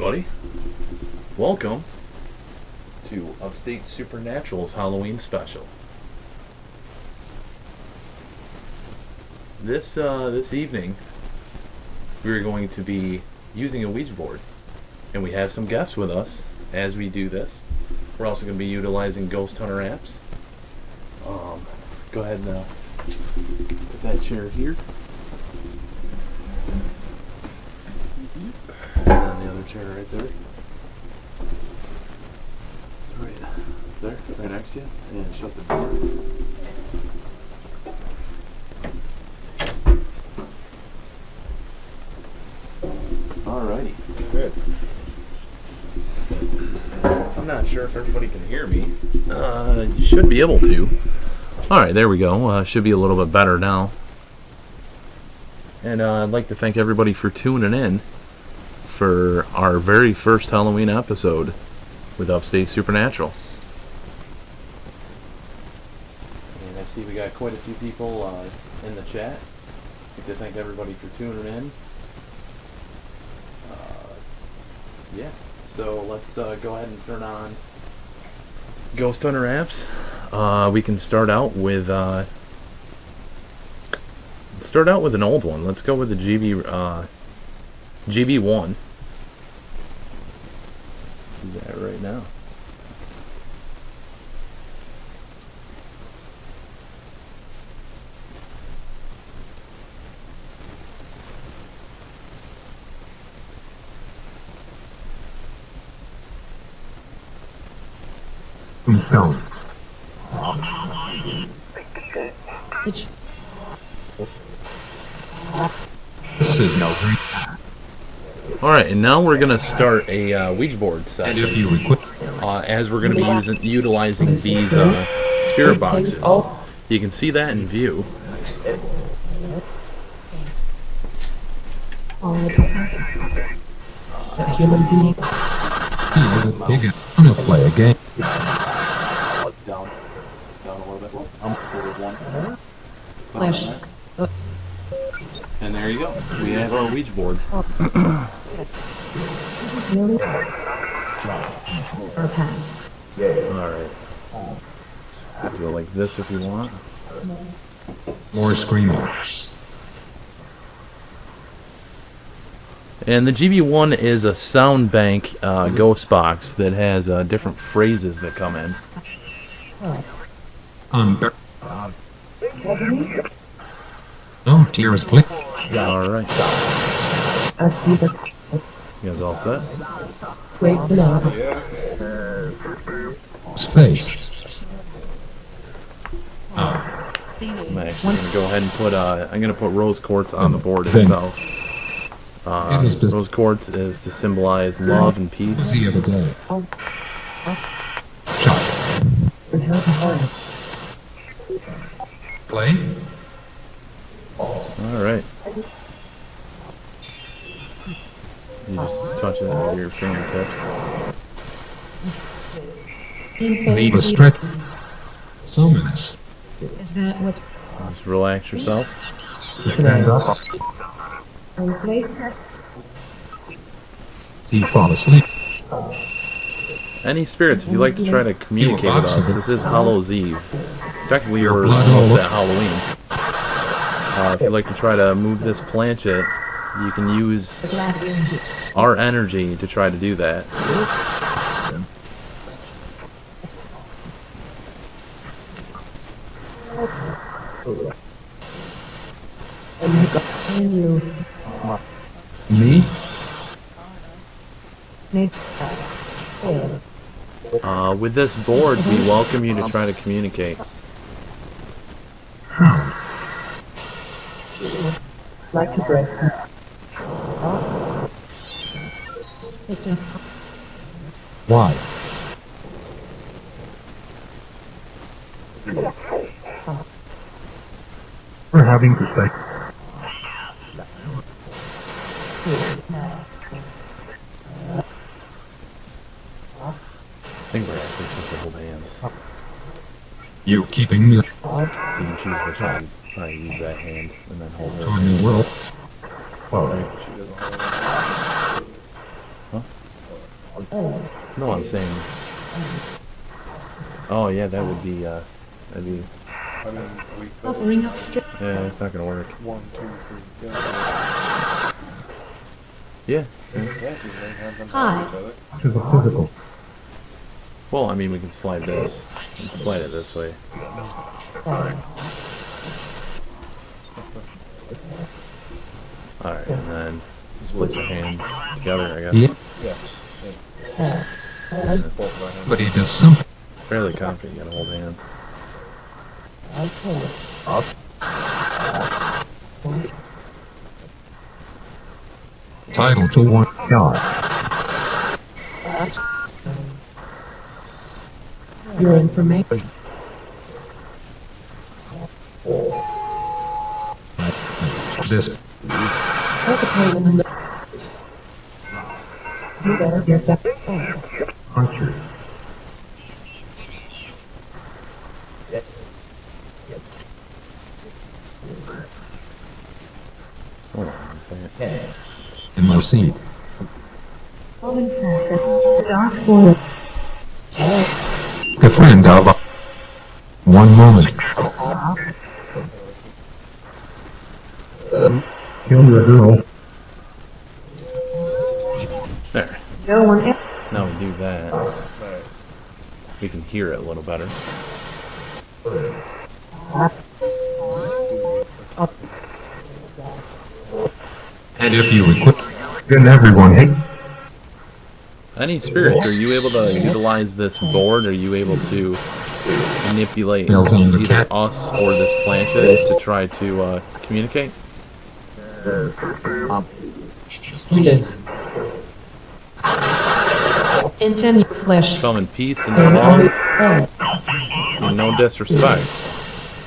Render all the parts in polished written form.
everybody. Welcome to Upstate Supernatural's Halloween special. This evening, we are going to be using a Ouija board, and we have some guests with us as we do this. We're also going to be utilizing Ghosthunterapps. Go ahead and put that chair here. And then the other chair right there. Right there, right next to you. And shut the door. Alrighty. Good. I'm not sure if everybody can hear me. You should be able to. Alright, there we go. Should be a little bit better now. And I'd like to thank everybody for tuning in for our very first Halloween episode with Upstate Supernatural. And I see we got quite a few people in the chat. I'd like to thank everybody for tuning in. Yeah, so let's go ahead and turn on Ghosthunterapps. We can start out with an old one. Let's go with the GB1. Do that right now. This is no drink. Alright, and now we're going to start a Ouija board session. As we're going to be utilizing these spirit boxes. You can see that in view. Human being. I'm gonna play a game. Down a little bit. I'm one. Flash. And there you go. We have our Ouija board. Or pass. Alright. Do it like this if you want. More screaming. And the GB1 is a sound bank ghost box that has different phrases that come in. No tears, please. Alright. You guys all set? His face. I'm actually going to go ahead and put I'm going to put rose quartz on the board itself. Rose quartz is to symbolize love and peace. The other day. Shot. Play. Alright. You just touch it with your fingertips. Need a stretch. Summons. Is that what? Just relax yourself. He fall asleep. Any spirits, if you'd like to try to communicate with us, this is Hallow's Eve. Technically, we're blood almost all at Halloween. If you'd like to try to move this planchet, you can use our energy to try to do that. Me? With this board, we welcome you to try to communicate. Like to break. Why? We're having to say. I think we're actually supposed to hold hands. You keeping me So you can choose which one. Probably use that hand and then hold her. on your world. Right. She doesn't hold her. Huh? No, I'm saying. Oh yeah, that would be. That'd be. I mean, we could. Hovering upstairs. Yeah, it's not gonna work. 1, 2, 3, go. Yeah. Yeah, just like have them Hi. help each other. To the physical. Well, I mean, we can slide this. We can slide it this way. All right, and then just place your hands together, I guess. Yeah. Yeah. Both of our hands. But he does something. Fairly confident you gotta hold hands. Title to one God. Your information. This You better get that. puncher. Hold on a second. In my seat. Dark forest. A friend of. One moment. Kill your girl. There. No one else. Now we do that. Right. We can hear it a little better. And if you equip, then everyone hate. Any spirits, are you able to utilize this board? Are you able to manipulate Bells on the either cat. us or this planchette to try to communicate? Intend flesh. Come in peace and in love and no disrespect.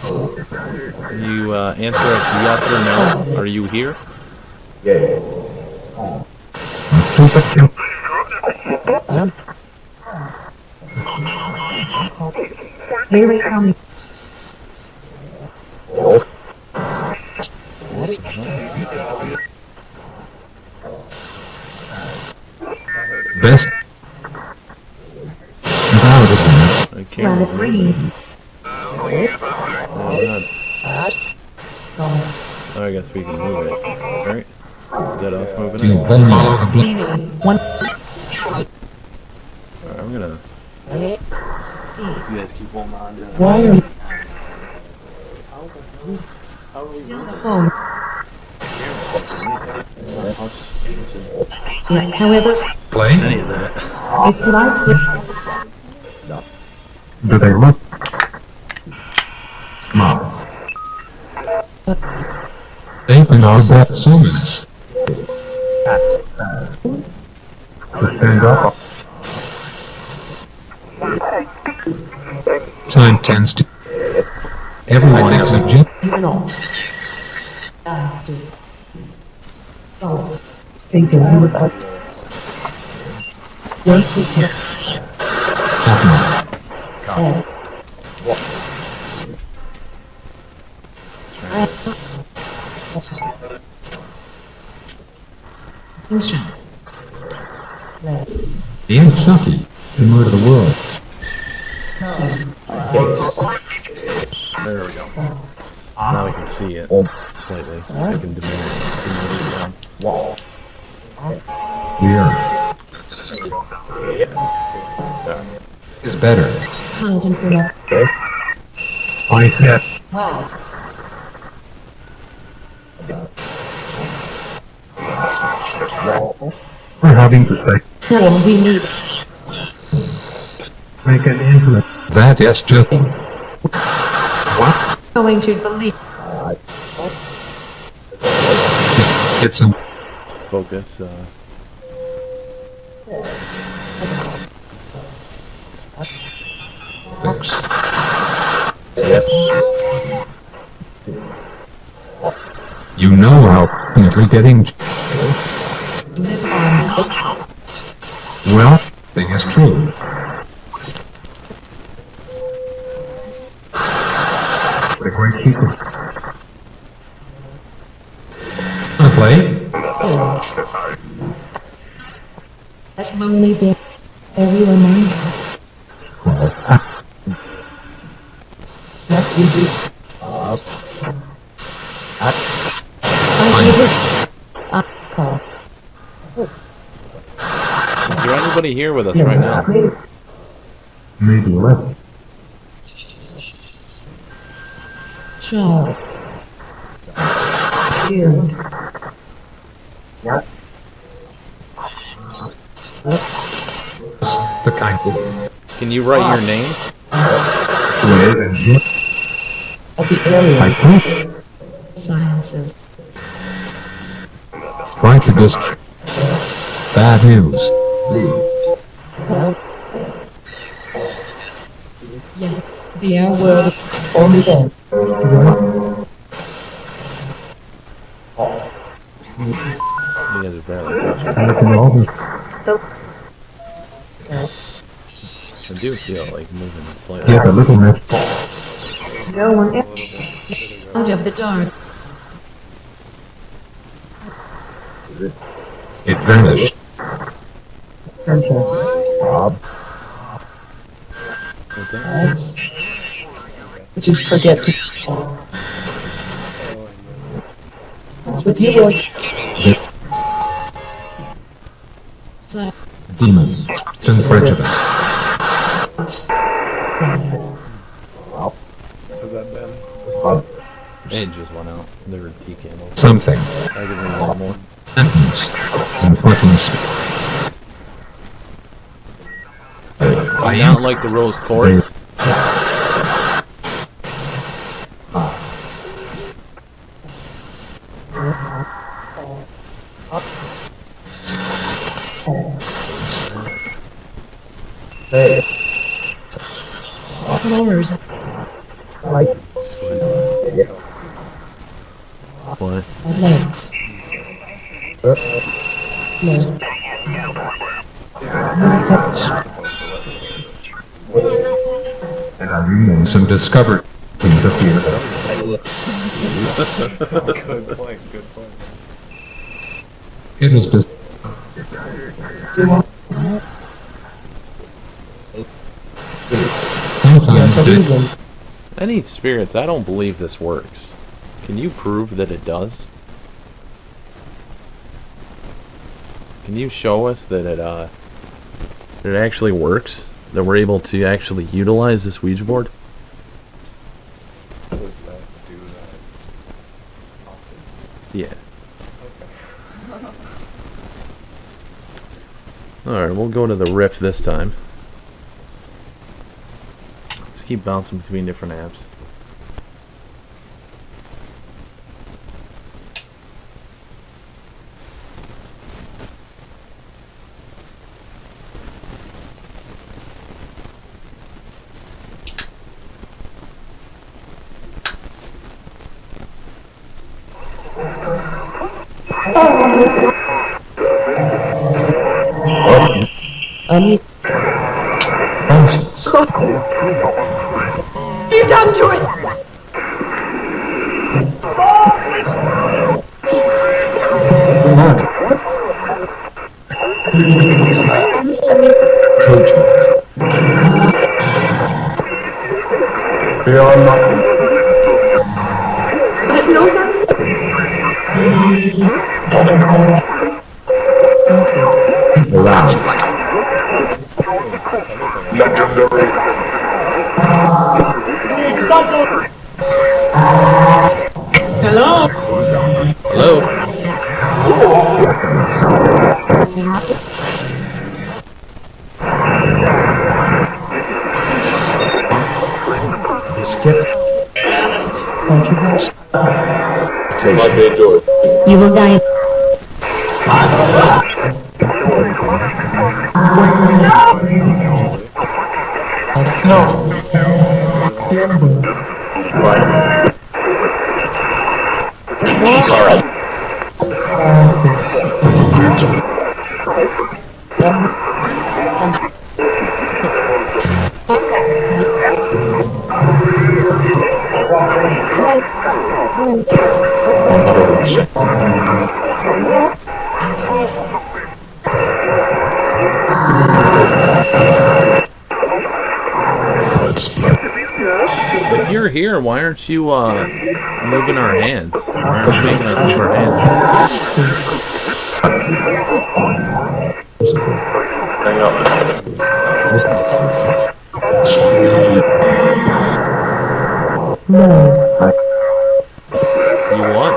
You answer us yes or no. Are you here? Here we come. Best. Without it. The camera's moving. Oh, I guess we can move it. Right? Is that us moving You it? follow the blade. One. Alright, I'm gonna. You guys keep holding on to it. Why are you How are we moving? home? It's not much. However, Play? Any of that. if you like it, Do they look? Mom. Safe in our back summons. To stand up. Time tends to. Everyone has a jet. you know. Oh, thinking you would like. Wait till ten. Ocean. The end Chucky. To murder the world. There we go. Now we can see it slightly. I can diminish it down. Here. Is better. Hunting for that. I said. Wow. We're having to say. No, we need Make an infinite. That is just. What? going to believe. It's a. Focus. Fix. You know how definitely getting. Live on. Well, thing is true. What a great secret. Wanna play? That's lonely being every reminder. What you do? Call. Is there anybody here with us right now? Maybe 11. Child. Shield. The kind of Can you write your name? live and look Of the area. like me. Sciences. Try to just bad news. Yes. The air world. Only then. You guys are barely touching. I can always I do feel like moving slightly. get a little bit. No one else. Out of the dark. It vanished. What's that? Yes. Which is forget to. That's what you want. So. Demons and prejudice. Has that been? It just went out. There were tea candles. Something. I could bring a little more. Sentence. And fucking Do you not like the rose quartz? Explorers. What? Legs. No. and our humans and discovered in the fear. Good point, good point. It was just sometimes I need spirits. I don't believe this works. Can you prove that it does? Can you show us that it actually works? That we're able to actually utilize this Ouija board? Does that do that often? Yeah. Okay. Alright, we'll go to the riff this time. Just keep bouncing between different apps. nonsense. You done to it! Trojans. They are not. Around. Legendary. Hello? Hello? Skip. You will die. No. It's alright. here, why aren't you moving our hands? Why aren't you making us move our hands? Hang up. You what?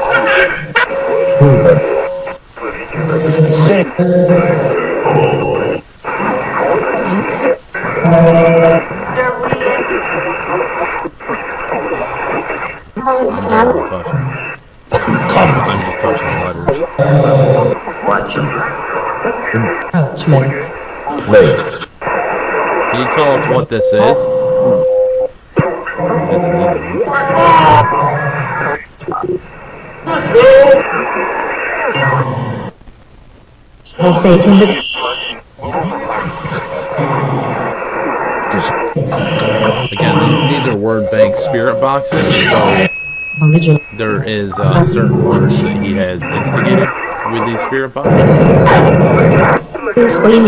I'm just touching letters. Can you tell us what this is? That's an easy one. Again, these are word bank spirit boxes, so there is certain words that he has instigated with these spirit boxes. Usually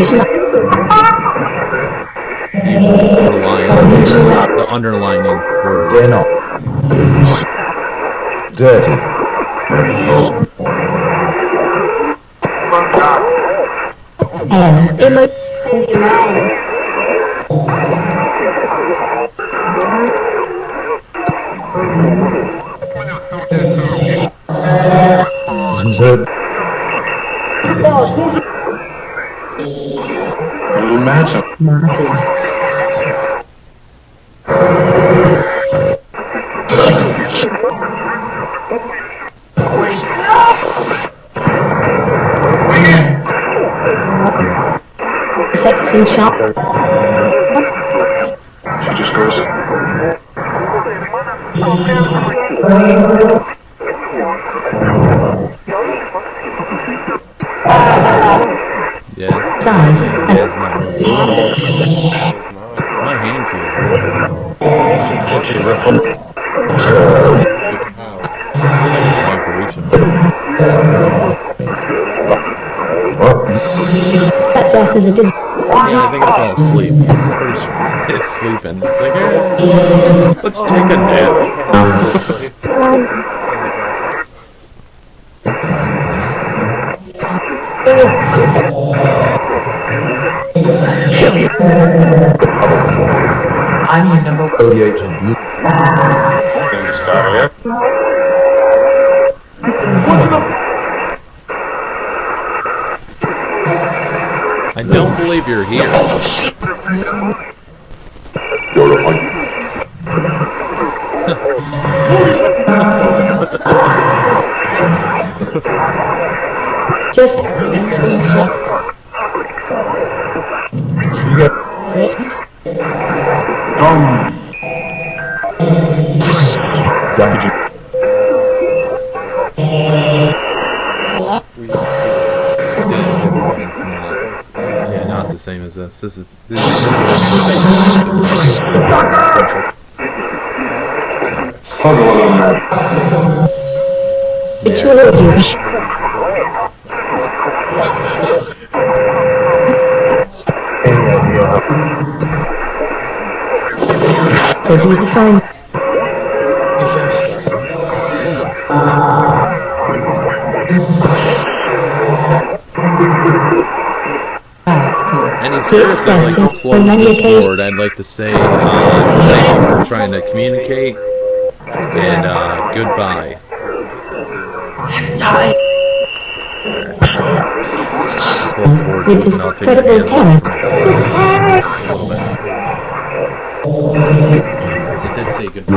the underlining words. Dirty. Effects in shop. She just goes. Yes. Size. Yes, not really. My hand feels weird. Like reaching. That Jeff is a dis. Yeah, I think I fell asleep. I'm pretty sure it's sleeping. It's like, let's take a nap. I'm your number one. I don't believe you're here. Just. Yeah, not the same as this. This is It's your ladies. So to use the phone. Any spirits I'd like to close this board, I'd like to say thank you for trying to communicate, and goodbye. Close board so we can all take a hand off a little bit. It did say goodbye.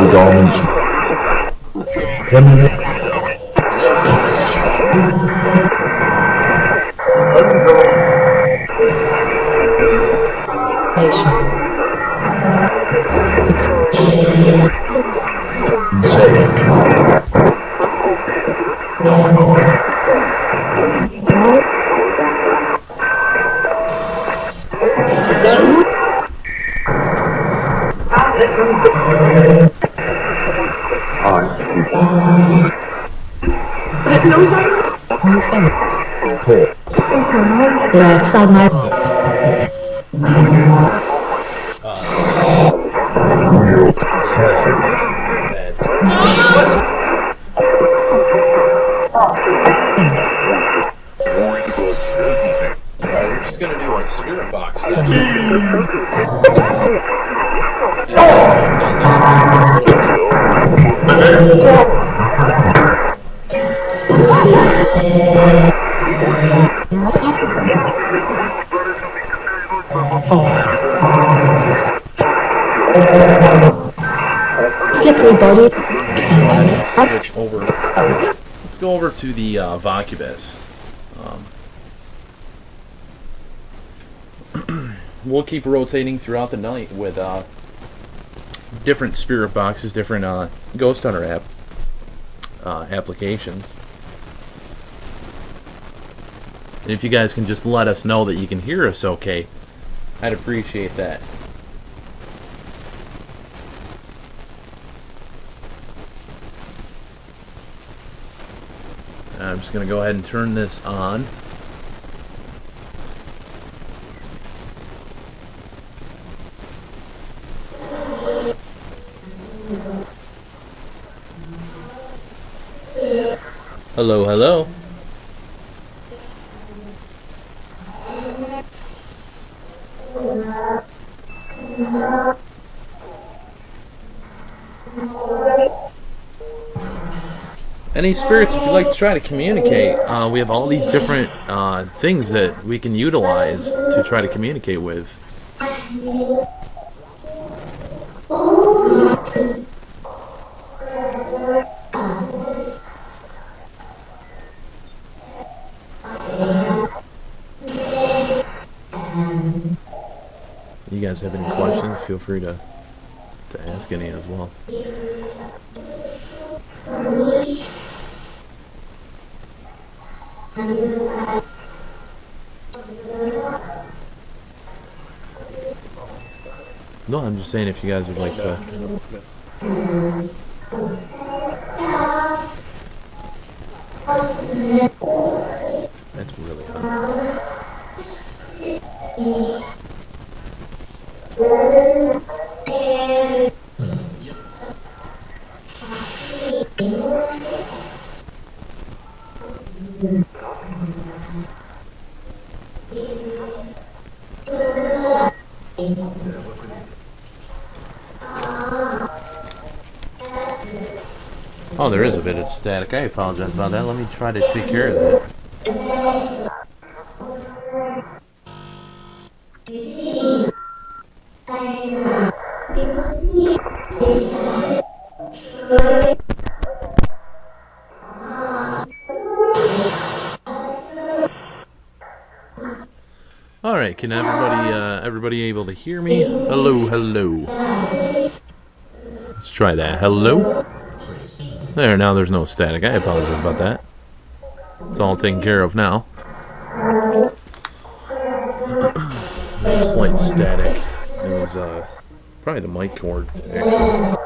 They're outside my. spirit box session. See if it does Slippery body. Go ahead and switch over. Let's go over to the Vocubus. We'll keep rotating throughout the night with different spirit boxes, different Ghost Hunter applications. And if you guys can just let us know that you can hear us okay, I'd appreciate that. I'm just going to go ahead and turn this on. Hello, hello. Any spirits, if you'd like to try to communicate, we have all these different things that we can utilize to try to communicate with. You guys have any questions, feel free to ask any as well. No, I'm just saying if you guys would like to. That's really hot. Oh, there is a bit of static. I apologize about that. Let me try to take care of that. All right, can everybody able to hear me? Hello, hello. Let's try that. Hello. There, now there's no static. I apologize about that. It's all taken care of now. There's a slight static. It was probably the mic cord, actually.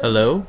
Hello?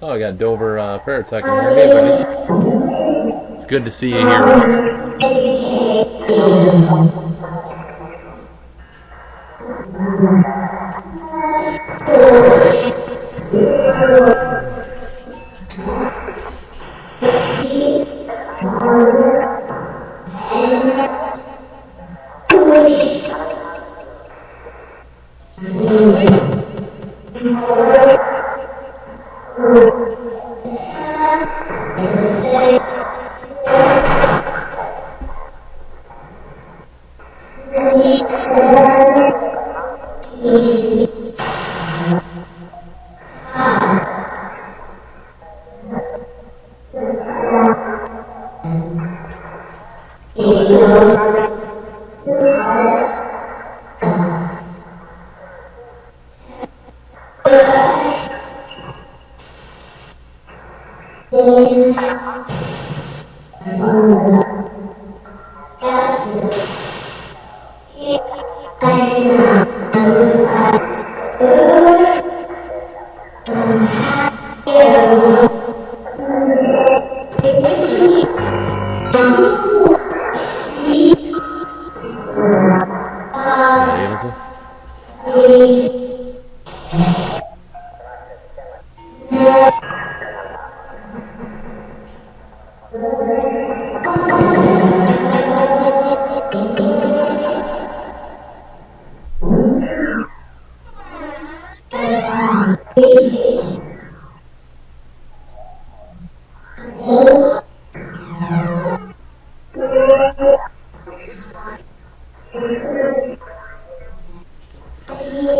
Oh, I got Dover Paratech in here. Hey, buddy. It's good to see you here with us.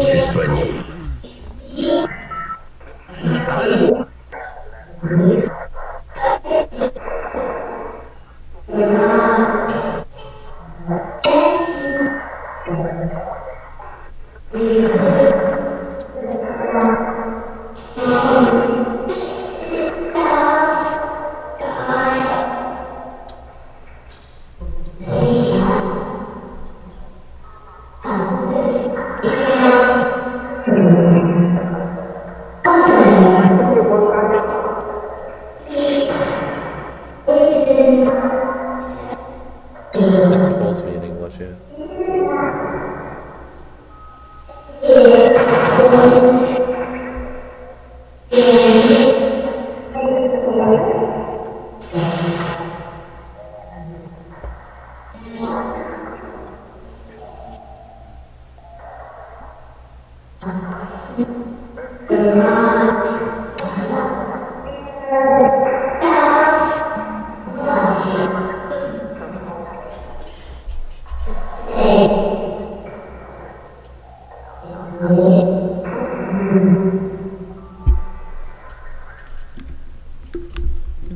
Yeah, able to? It's supposed to be in English, yeah.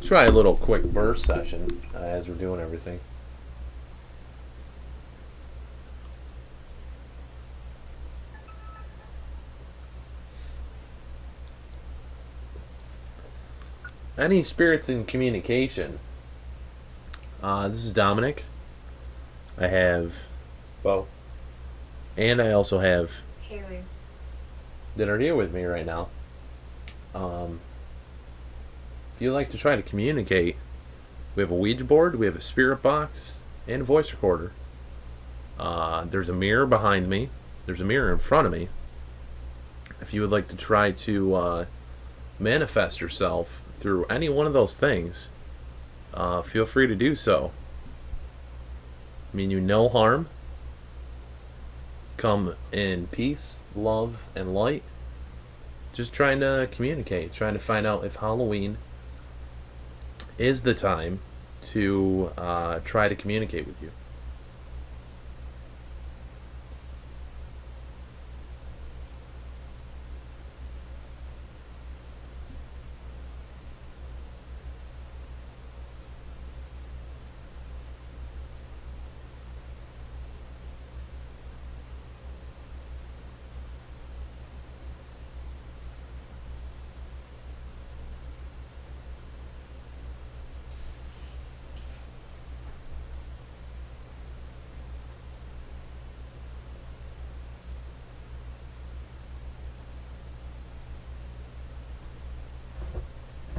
Try a little quick burst session as we're doing everything. Any spirits in communication? This is Dominic. I have Bo. And I also have Haley that are here with me right now. If you'd like to try to communicate, we have a Ouija board, we have a spirit box, and a voice recorder. There's a mirror behind me. There's a mirror in front of me. If you would like to try to manifest yourself through any one of those things, feel free to do so. Mean you no harm. Come in peace, love, and light. Just trying to communicate, trying to find out if Halloween is the time to try to communicate with you.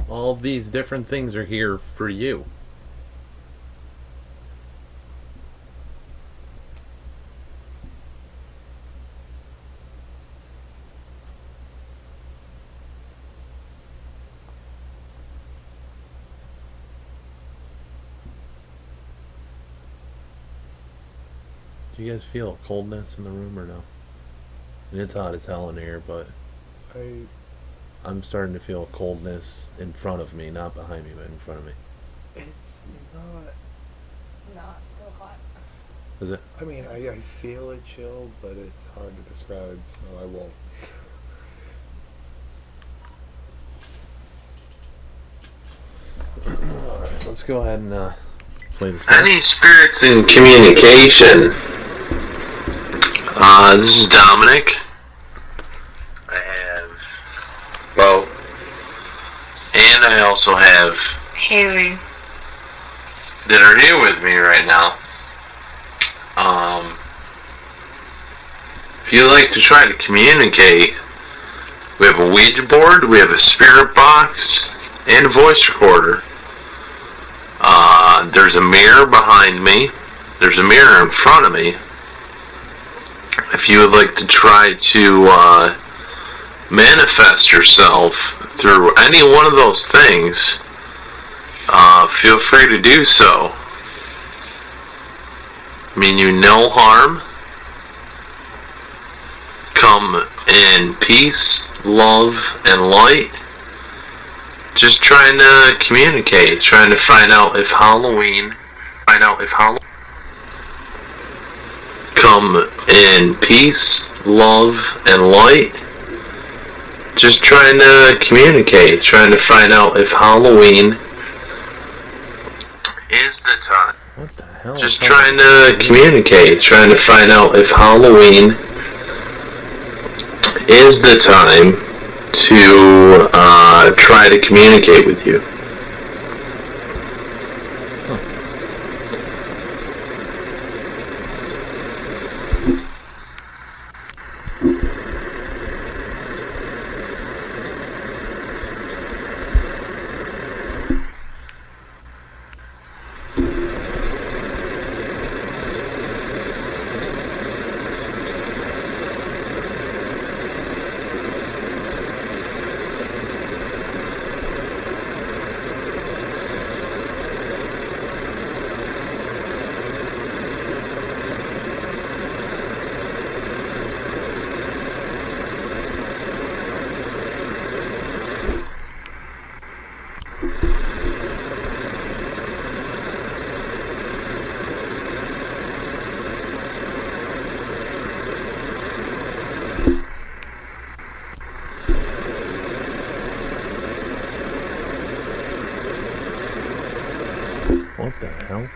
All these different things are here for you. Do you guys feel a coldness in the room or no? And it's hot as hell in here, but I'm starting to feel a coldness in front of me, not behind me, but in front of me. It's not. No, it's still hot. Is it? I mean, I feel a chill, but it's hard to describe, so I won't. Alright, let's go ahead and play this. Any spirits in communication? This is Dominic. I have Bo. And I also have Haley. that are here with me right now. If you'd like to try to communicate, we have a Ouija board, we have a spirit box, and a voice recorder. There's a mirror behind me. There's a mirror in front of me. If you would like to try to manifest yourself through any one of those things, feel free to do so. Mean you no harm. Come in peace, love, and light. Just trying to communicate, trying to find out if Halloween. Come in peace, love, and light. Just trying to communicate, trying to find out if Halloween is the time. What the hell? Just trying to communicate, trying to find out if Halloween is the time to try to communicate with you. What the hell?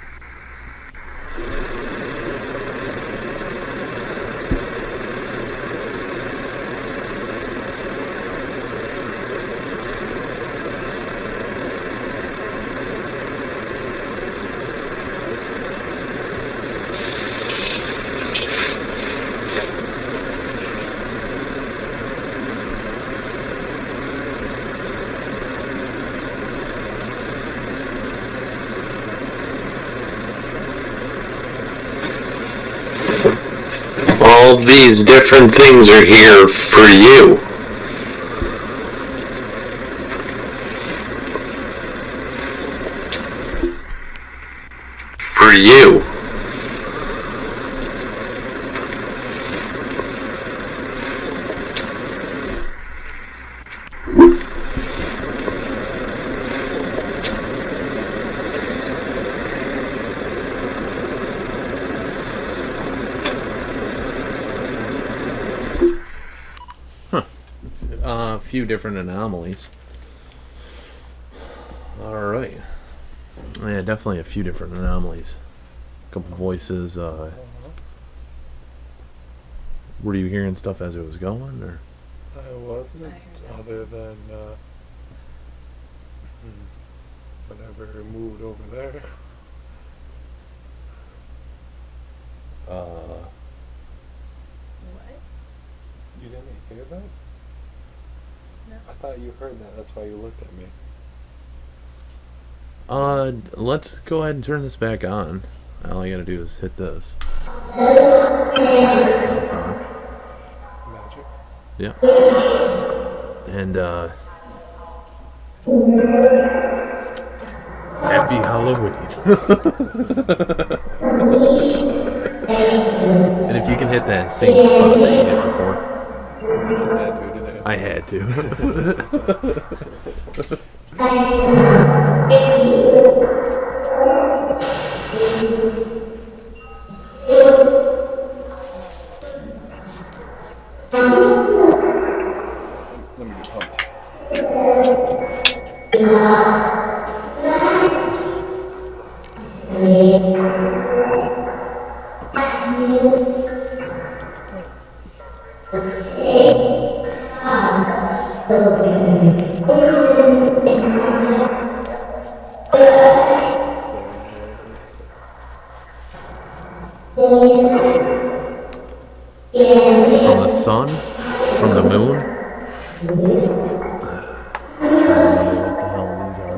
All these different things are here for you. For you. A few different anomalies. Alright. Yeah, definitely a few different anomalies. A couple voices. Were you hearing stuff as it was going, or? I wasn't, I heard that. other than whenever it moved over there. What? You didn't hear that? No. I thought you heard that. That's why you looked at me. Let's go ahead and turn this back on. All I gotta do is hit this. That's on. Magic. Yeah. And, happy Halloween. And if you can hit that same spot that you hit before. I just had to, didn't I? I had to. Let me get pumped. From the sun, from the moon. I'm trying to remember what the hell these are.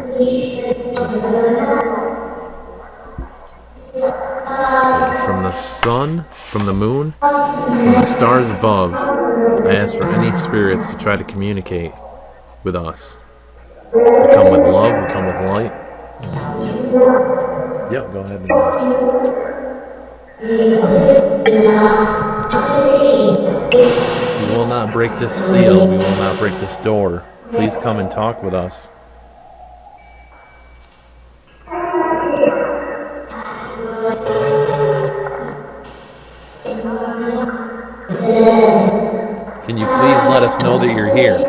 From the sun, from the moon, from the stars above, I ask for any spirits to try to communicate with us. We come with love, we come with light. Yep, go ahead. We will not break this seal. We will not break this door. Please come and talk with us. Can you please let us know that you're here?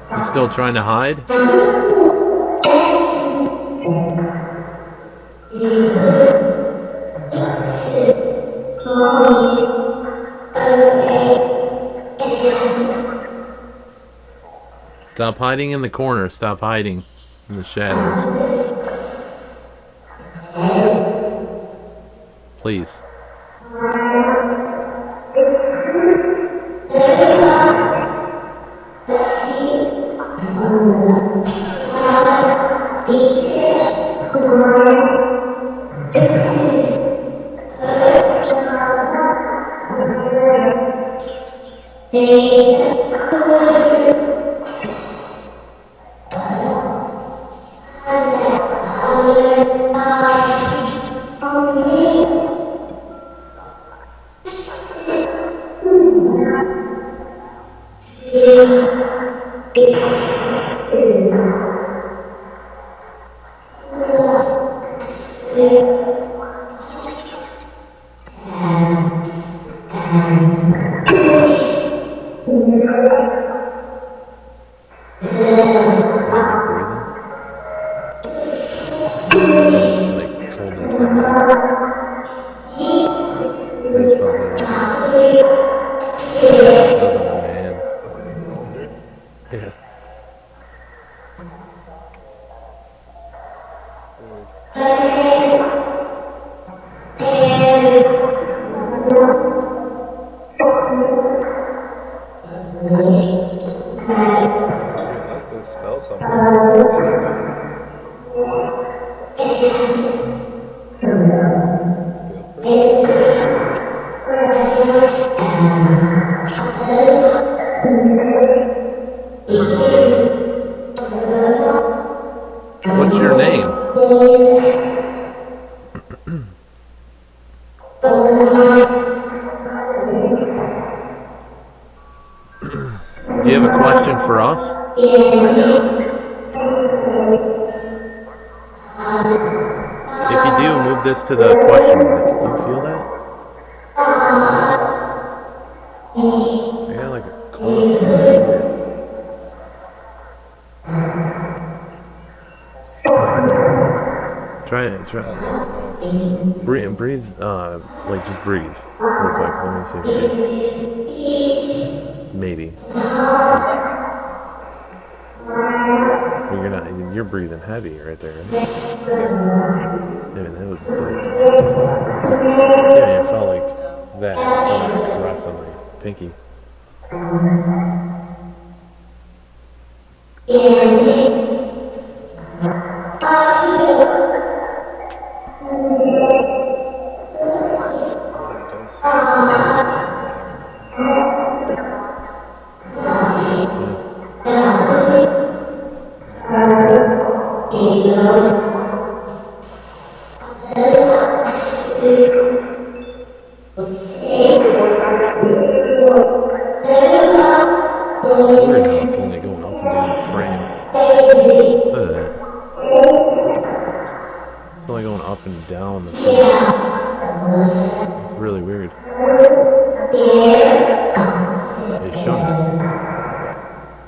You still trying to hide? Stop hiding in the corner. Stop hiding in the shadows. Please. Like coldness in me. know something. Anything. Feel free. What's your name? Do you have a question for us? If you do, move this to the question mic. Do you feel that? I got like a cold spot. Try. Breathe, like just breathe real quick. Let me see if you maybe. You're breathing heavy right there, right? Yeah, that was like, yeah, it felt like that. It felt like a caress on my pinky. Weird how it's only going up and down the frame. Look at that. It's only going up and down the frame. It's really weird. It shouldn't.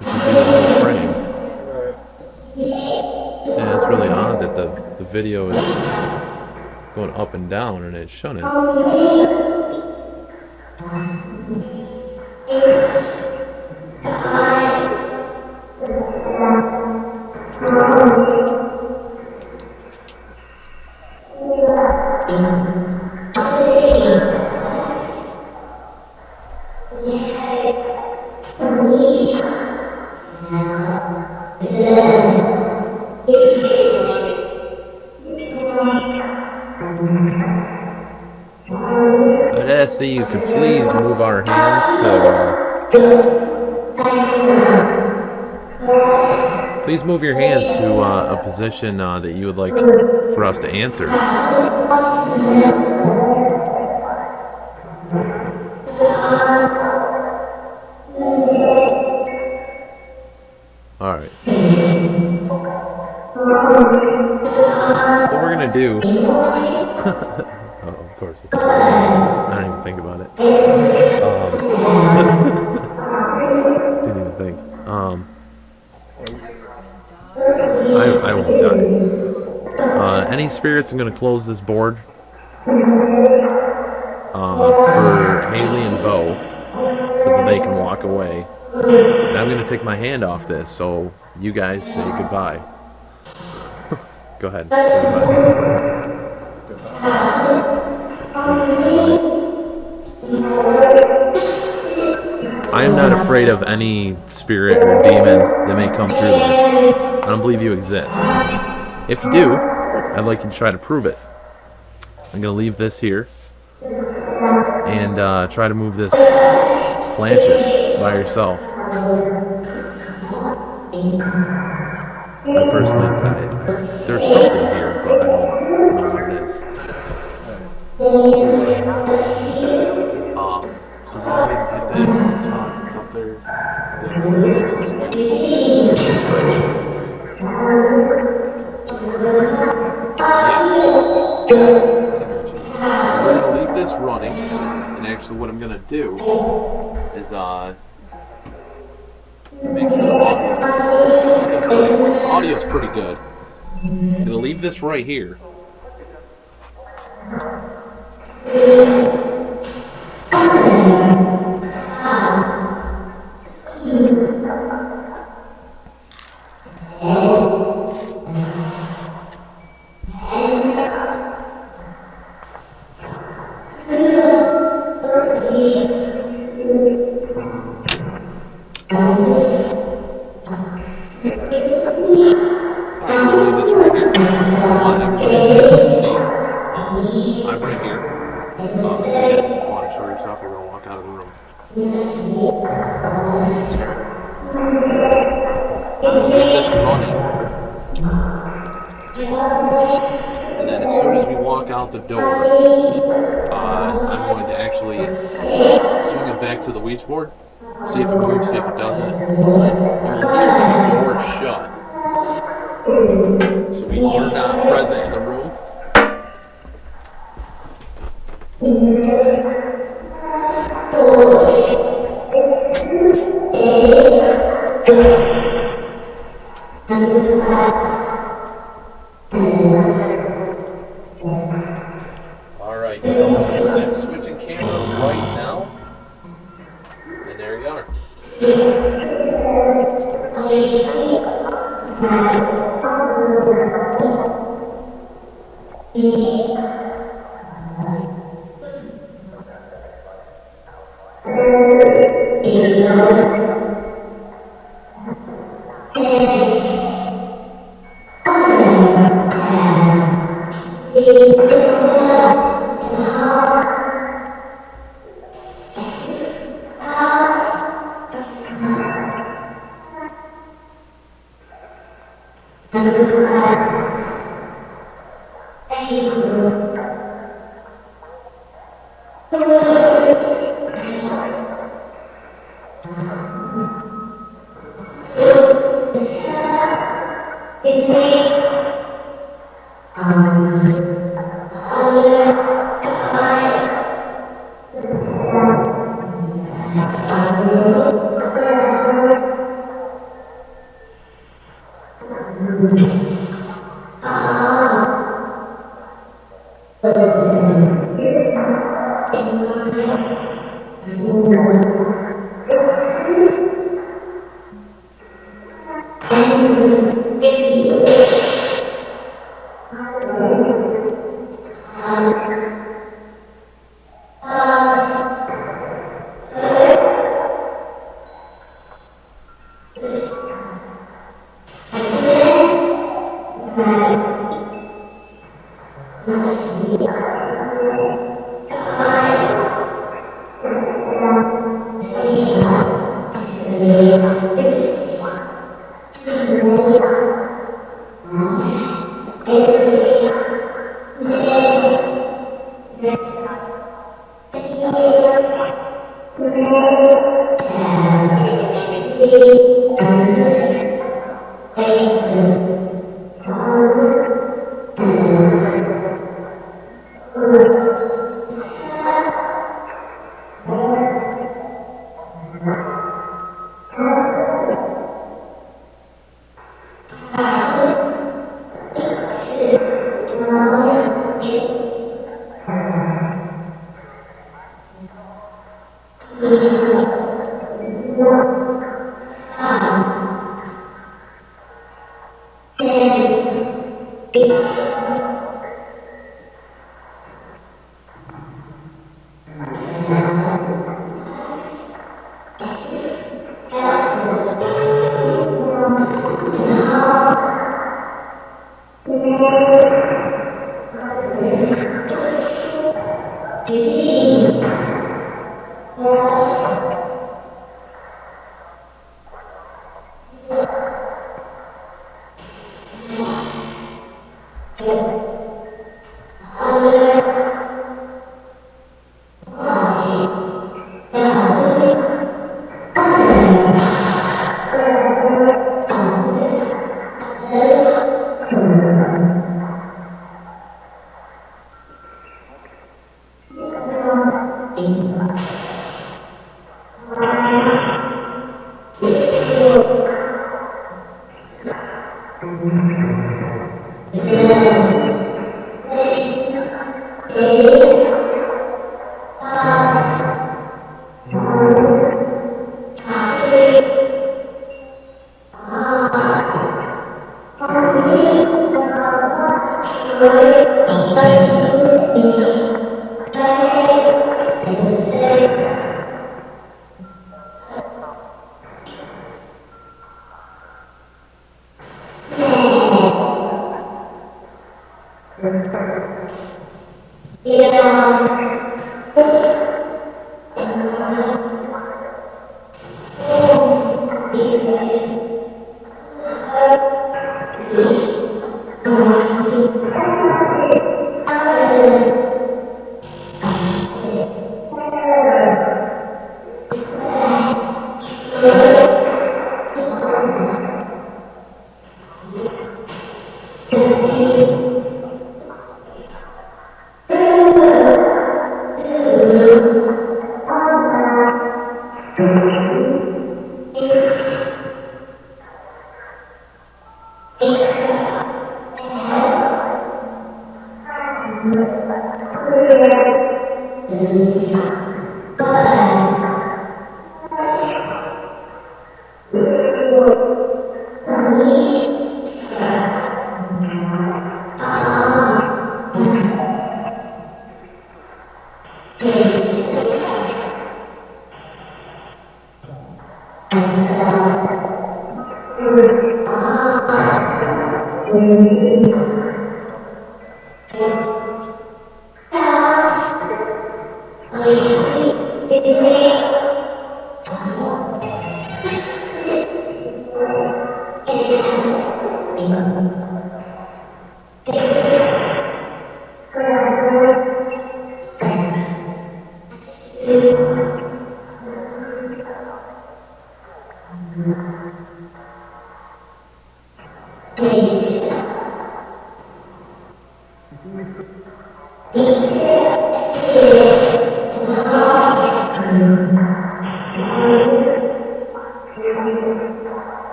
It should do the whole frame. Yeah, it's really odd that the video is going up and down and it shouldn't. I'd ask that you could please move our hands to please move your hands to a position that you would like for us to answer. Alright. What we're gonna do oh, of course. I didn't even think about it. Didn't even think. I won't die. Any spirits, I'm going to close this board for Haley and Bo so that they can walk away. And I'm going to take my hand off this so you guys say goodbye. Go ahead. Say goodbye. I am not afraid of any spirit or demon that may come through this. I don't believe you exist. If you do, I'd like you to try to prove it. I'm going to leave this here and try to move this planchette by yourself. I personally, there's something here, but I don't know what it is. So just hit that spot that's up there. That's just We're going to leave this running, and actually what I'm going to do is make sure the audio's pretty good. I'm going to leave this right here. Alright, we'll leave this right here. I want everybody to be able to see. I'm right here. You guys, if you want to show yourself, you're going to walk out of the room. We'll leave this running. And then as soon as we walk out the door, I'm going to actually swing it back to the Ouija board, see if it moves, see if it doesn't. You'll hear the door shut. So we are not present in the room. Alright, I'm switching cameras right now. And there you are.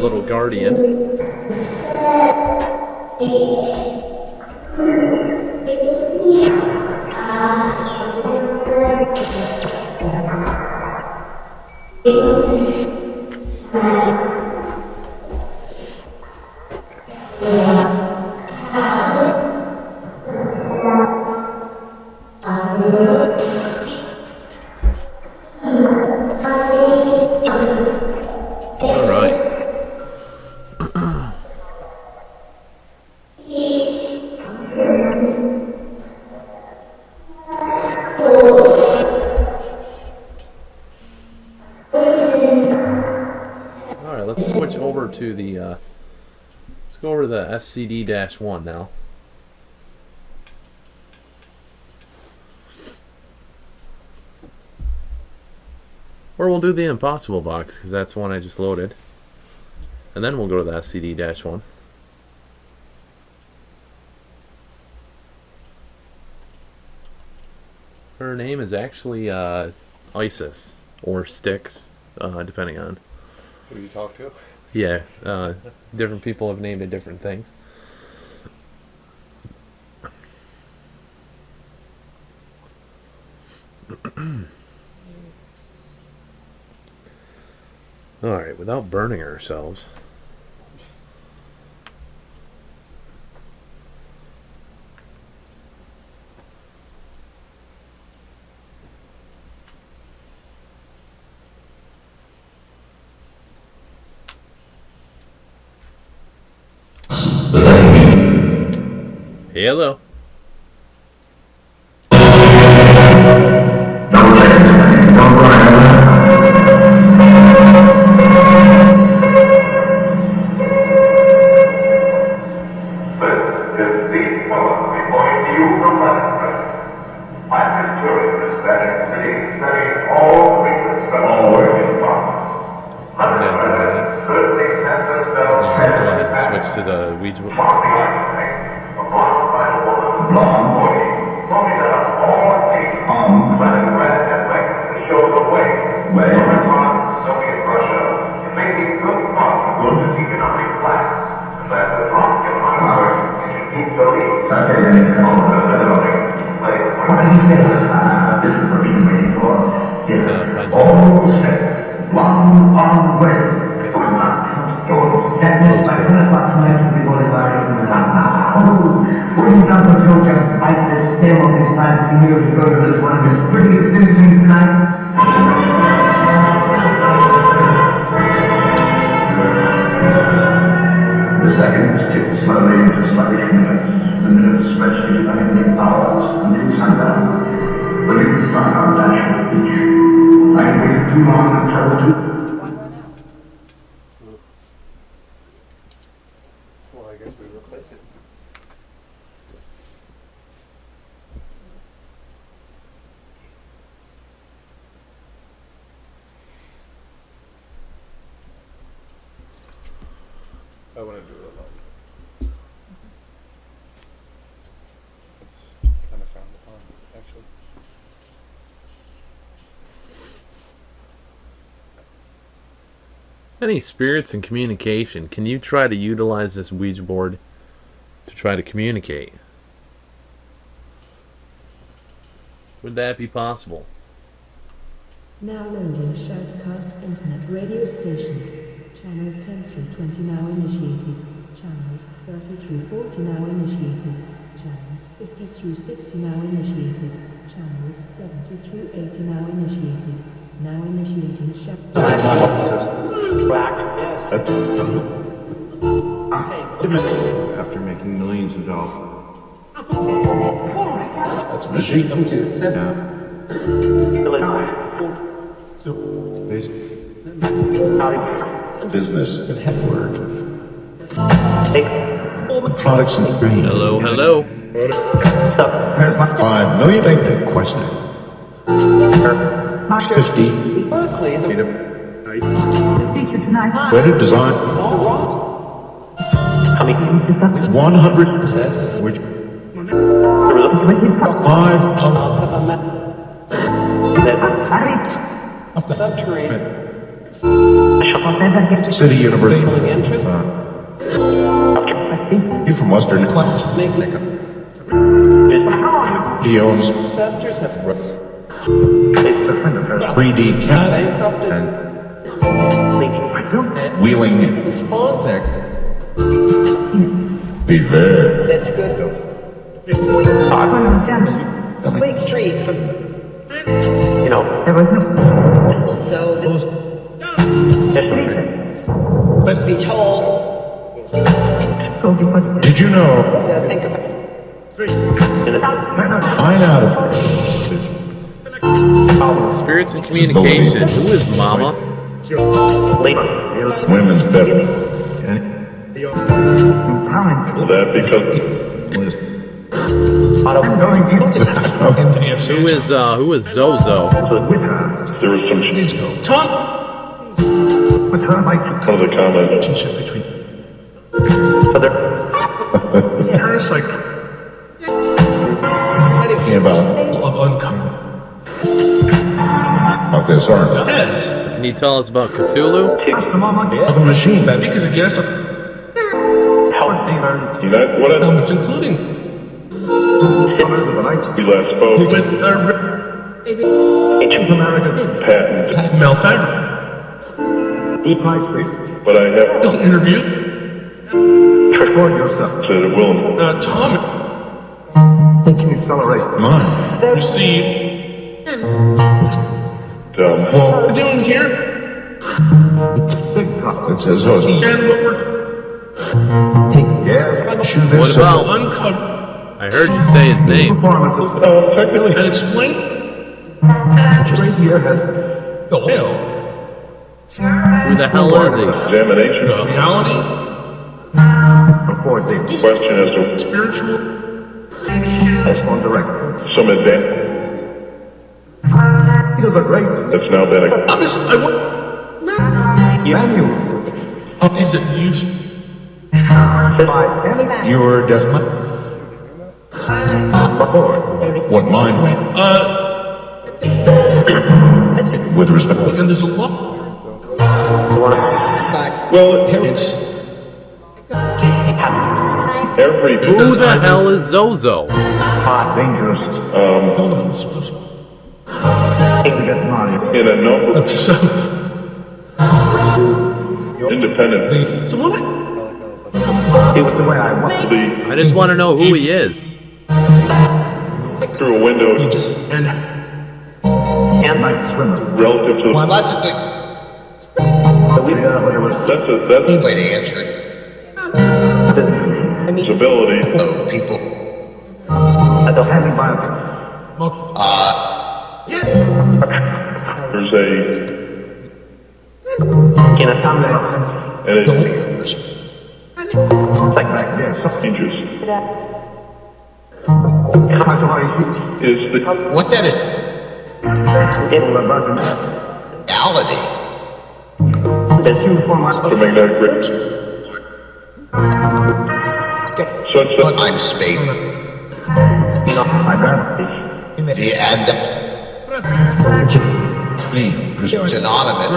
little guardian. Let's switch over to the, let's go over to the SCD-1 now. Or we'll do the Impossible box, because that's one I just loaded. And then we'll go to the SCD-1. Her name is actually Isis, or Styx, depending on who you talk to. Yeah, different people have named it different things. Alright, without burning ourselves. Hello. To the Ouija board. Well, I guess we replace it. I wouldn't do it alone. It's kind of frowned upon, actually. Any spirits in communication, can you try to utilize this Ouija board to try to communicate? Would that be possible? Now loading Shoutcast internet radio stations. Channels 10 through 20 now initiated. Channels 30 through 40 now initiated. Channels 50 through 60 now initiated. Channels 70 through 80 now initiated. Now initiating After making millions of dollars. That's machine to 7. Business and headward. Products and grain. Hello, hello. 5 million. Thank the question. 50. Berkeley, Better design. 100. Which 5. Of the subterranean. City University. You from Western? He owns 3D Cap and Wheeling. Be there. That's good. Wait, street from. So but be told. Did you know? To think about. I'm out of Spirits and communication. Who is Mama? women's better. That because Who is Zozo? there was some Tom. one of the comments. Parasite Thinking about of uncommon. this, aren't they? Yes. Can you tell us about Cthulhu? Of a machine. Because I guess What elements, including he last spoke, with patent, malfabric. but I have Interview. said it will. Tom Mine. received. Well, What we're doing here, it says those. and what we're Shoot What this about? uncover I heard you say his name. Technically, and explain. The whale. Who the hell is he? examination. Reality, Question as to spiritual, some advantage that's now been obviously, I want. Is it used? Your death. What mine? With respect. And there's a lot. well, It's every Who the hell is Zozo? in a number of so. independent So what? I just want to know who he is. through a window And relative to Well, that's a good that's way to answer it. his ability. So people, There's a and it changes is the what that is, reality. electromagnetic rate such that I'm Spade. The and it's anonymous.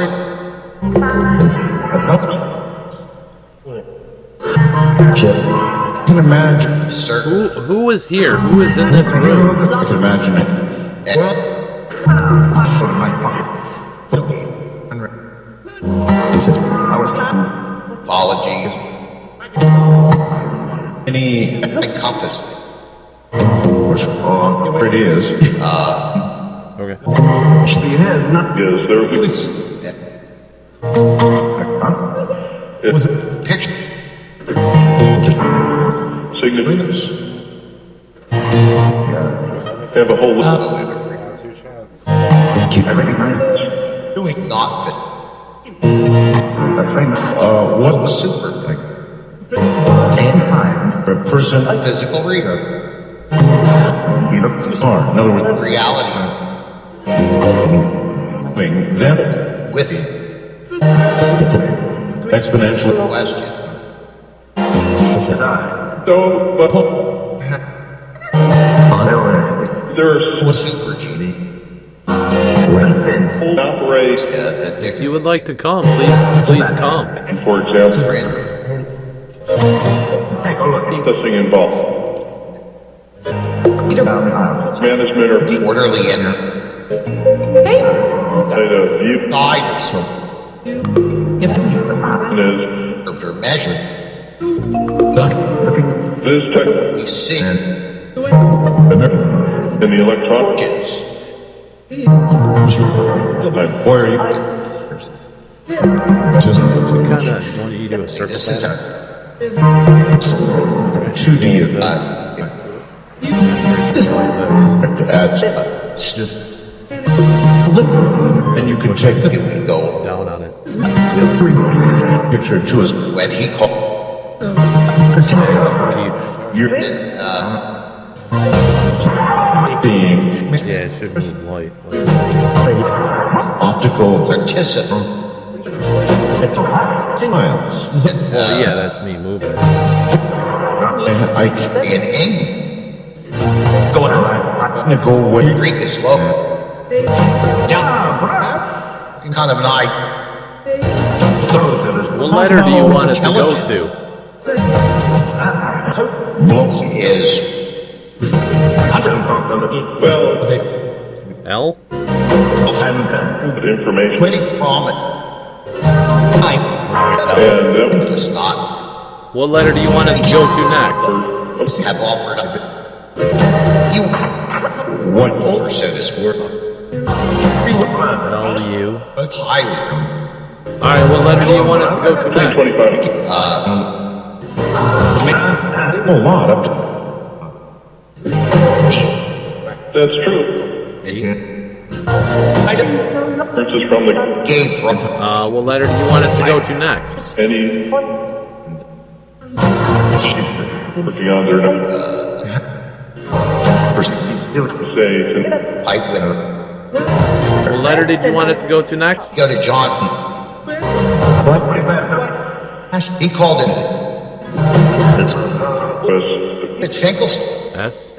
I can imagine. Certain. Who is here? Who is in this room? I can imagine it. Apologies. Any Encompass. it is. Okay. is there Was it Picture. significance have a whole list Now's your chance. Not fit. What Super thing. a person Physical reader. or in other words, Reality. them With you. exponentially. Question. so but there's Super genie. operation pray, If you would like to come, please come. for example, testing involved. Management or orderly and view guidance is are measured. this tech We see in the electronic. Where are you? Just kind of, don't you do a circle this is pattern? a 2D. Just like this. Just. And you can take the you can go Down on it. picture to us. when he called You're seeing Yeah, it should move light. optical participant. miles. Well, yeah, that's me moving. I In England, can't go away. Greek is low. Kind of night. What letter do you want us to go to? Is Well, L? the information. pretty prominent. And Does not What letter do you want us to go to next? have offered up What? or so to speak. L, U. Highly. Alright, what letter do you want us to go to next? 25. A lot up to. That's true. Differences from the Gave from What letter do you want us to go to next? any working on their say pipe winner. What letter did you want us to go to next? Go to John. He called it. It's Finkel's S?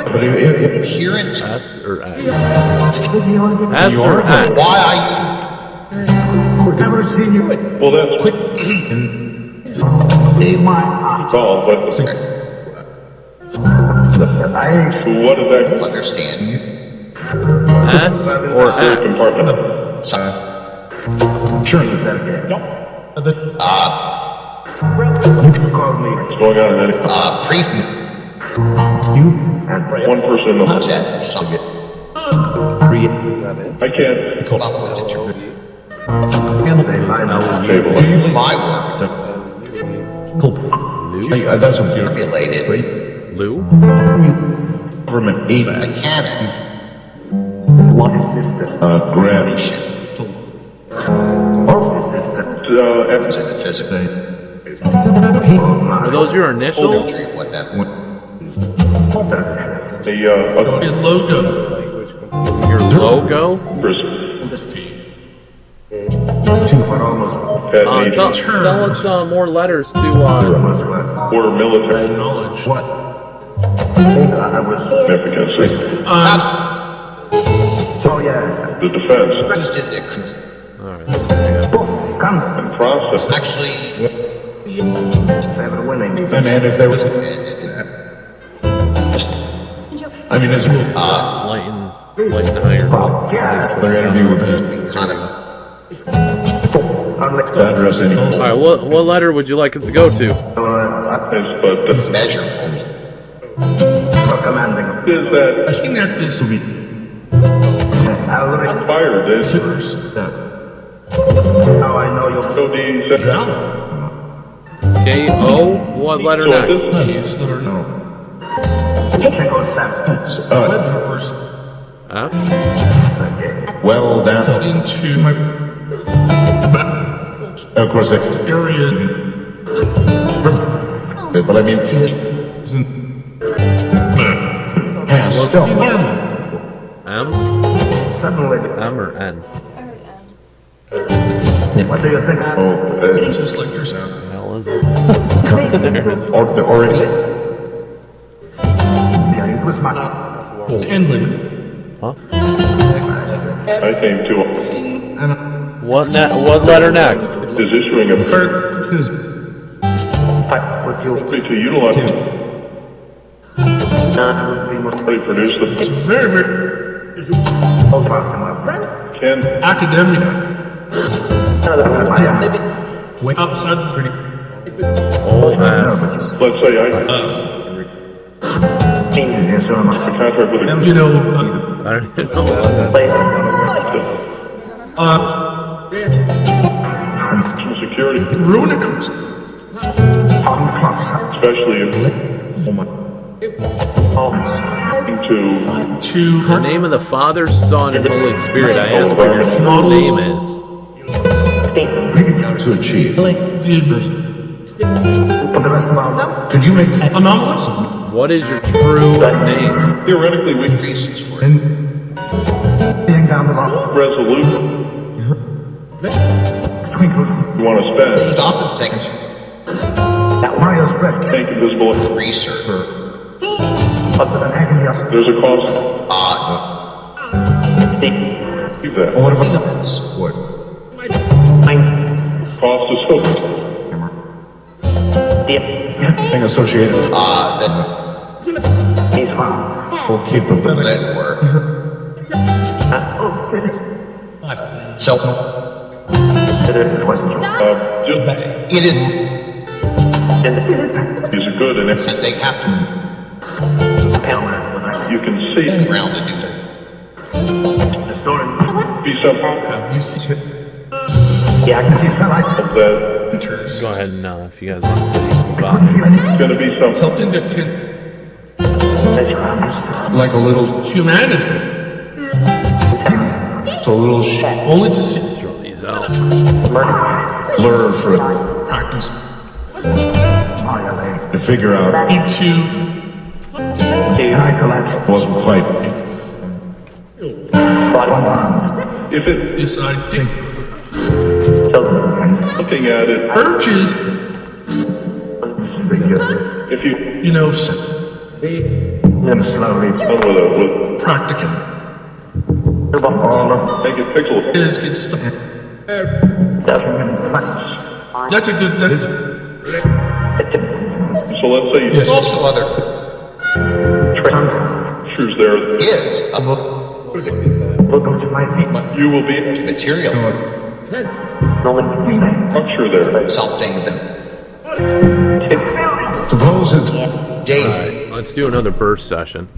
appearance. S or X? S or X? Why I well, that's quick. Call, but what is that understand. S or X? compartment? Sure. What's going on in that? Pre One person in the that something I can't come up with it. table. My work That's what you're related Lou? government aid. mechanic Grab. to the physical. Are those your initials? What that The Your logo? Tell us more letters to, or military significance. The defense just did the alright. and process. actually And if there was, I mean, there's Lighten higher. their interview with kind of to address any. Alright, what letter would you like us to go to? But the measure. is that fire this K-O? What letter so next? F? Well, down. Of course, but I mean, still. M? M or N? What do you think? Just like yourself. Hell is it? Huh? I came to What letter next? is issuing a to utilize already produced the can Academia. Wake up, son. Oh, F. let's say I contract with a You know, I don't know what national security, Runicus. especially if to In the name of the Father, Son, and Holy Spirit, I ask what your true name is. To achieve. Could you make anomalous? What is your true name? theoretically we Reasons for it. resolute you want to spend Stop and think. make invisible. Research. There's a cost. Odd. Keep that. What about Support. Cost is hook. thing associated? That Will keep a bit. that work. Self. Just It is. is a good, and if And they have to you can see ground to do that. be somehow Have you seen it? of that. Go ahead and if you guys want to say goodbye. It's going to be something. Something that can Like a little, humanity. it's a little Only to see Throw these out. blur for it practice to figure out into wasn't quite. If it this, I think, looking at it, urges, if you you know, done with practical. make it pixel. Is get stuff. That's a good. That's, So let's say you There's also other choose there. is a You will be material. structure there. Something that Suppose it's Daisy. Let's do another burst session.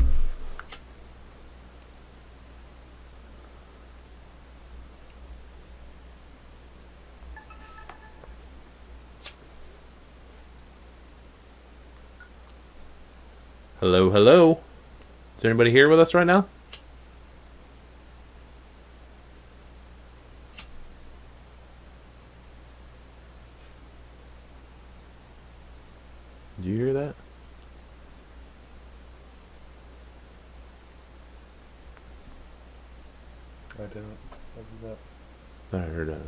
Hello, hello. Is there anybody here with us right now? Did you hear that? I didn't. What was I heard a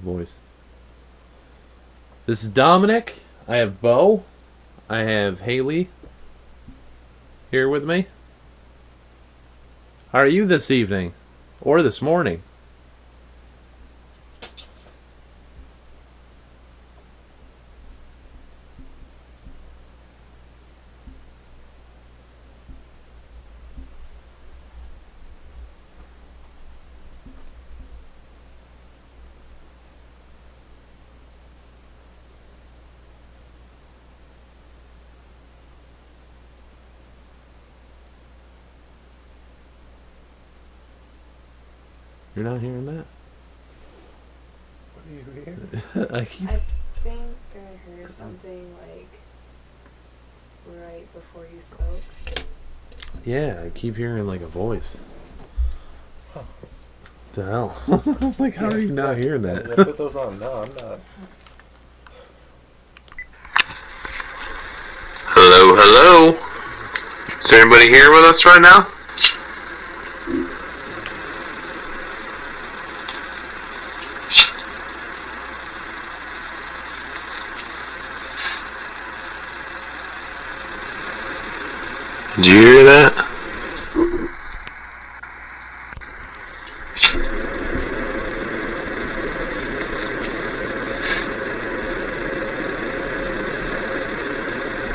voice. This is Dominic. I have Bo. I have Haley here with me. How are you this evening? Or this morning? You're not hearing that? What do you hear? I keep... I think I heard something like right before you spoke. Yeah, I keep hearing like a voice. The hell? Like, how are you not hearing that? Yeah, put those on. No, I'm not. Hello, hello. Is there anybody here with us right now? Did you hear that?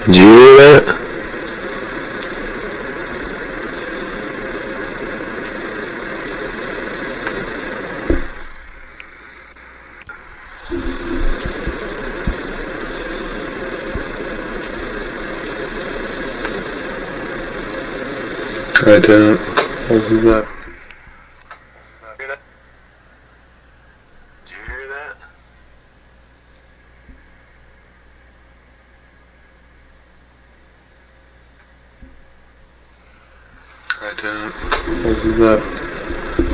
Did you hear that? I don't. What was that? Did you hear that? I don't. What was that?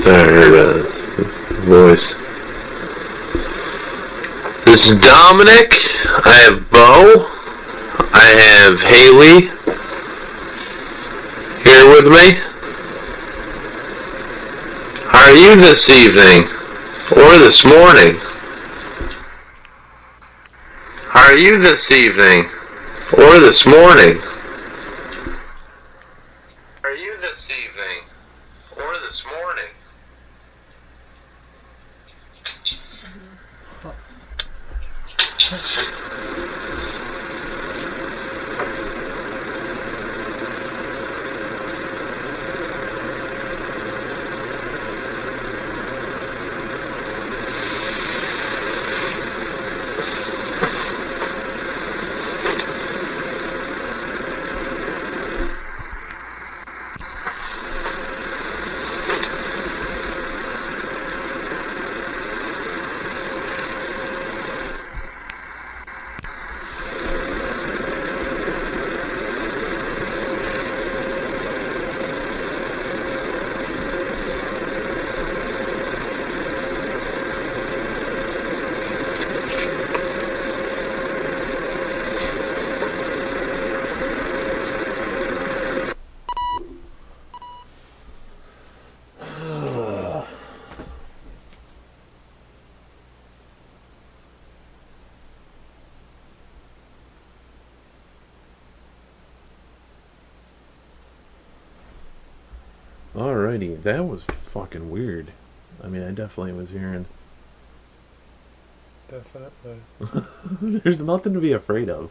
I heard a voice. This is Dominic. I have Bo. I have Haley here with me. How are you this evening? Or this morning? How are you this evening? Or this morning? How are you this evening? Or this morning? Alrighty, that was fucking weird. I mean, I definitely was hearing. Definitely. There's nothing to be afraid of.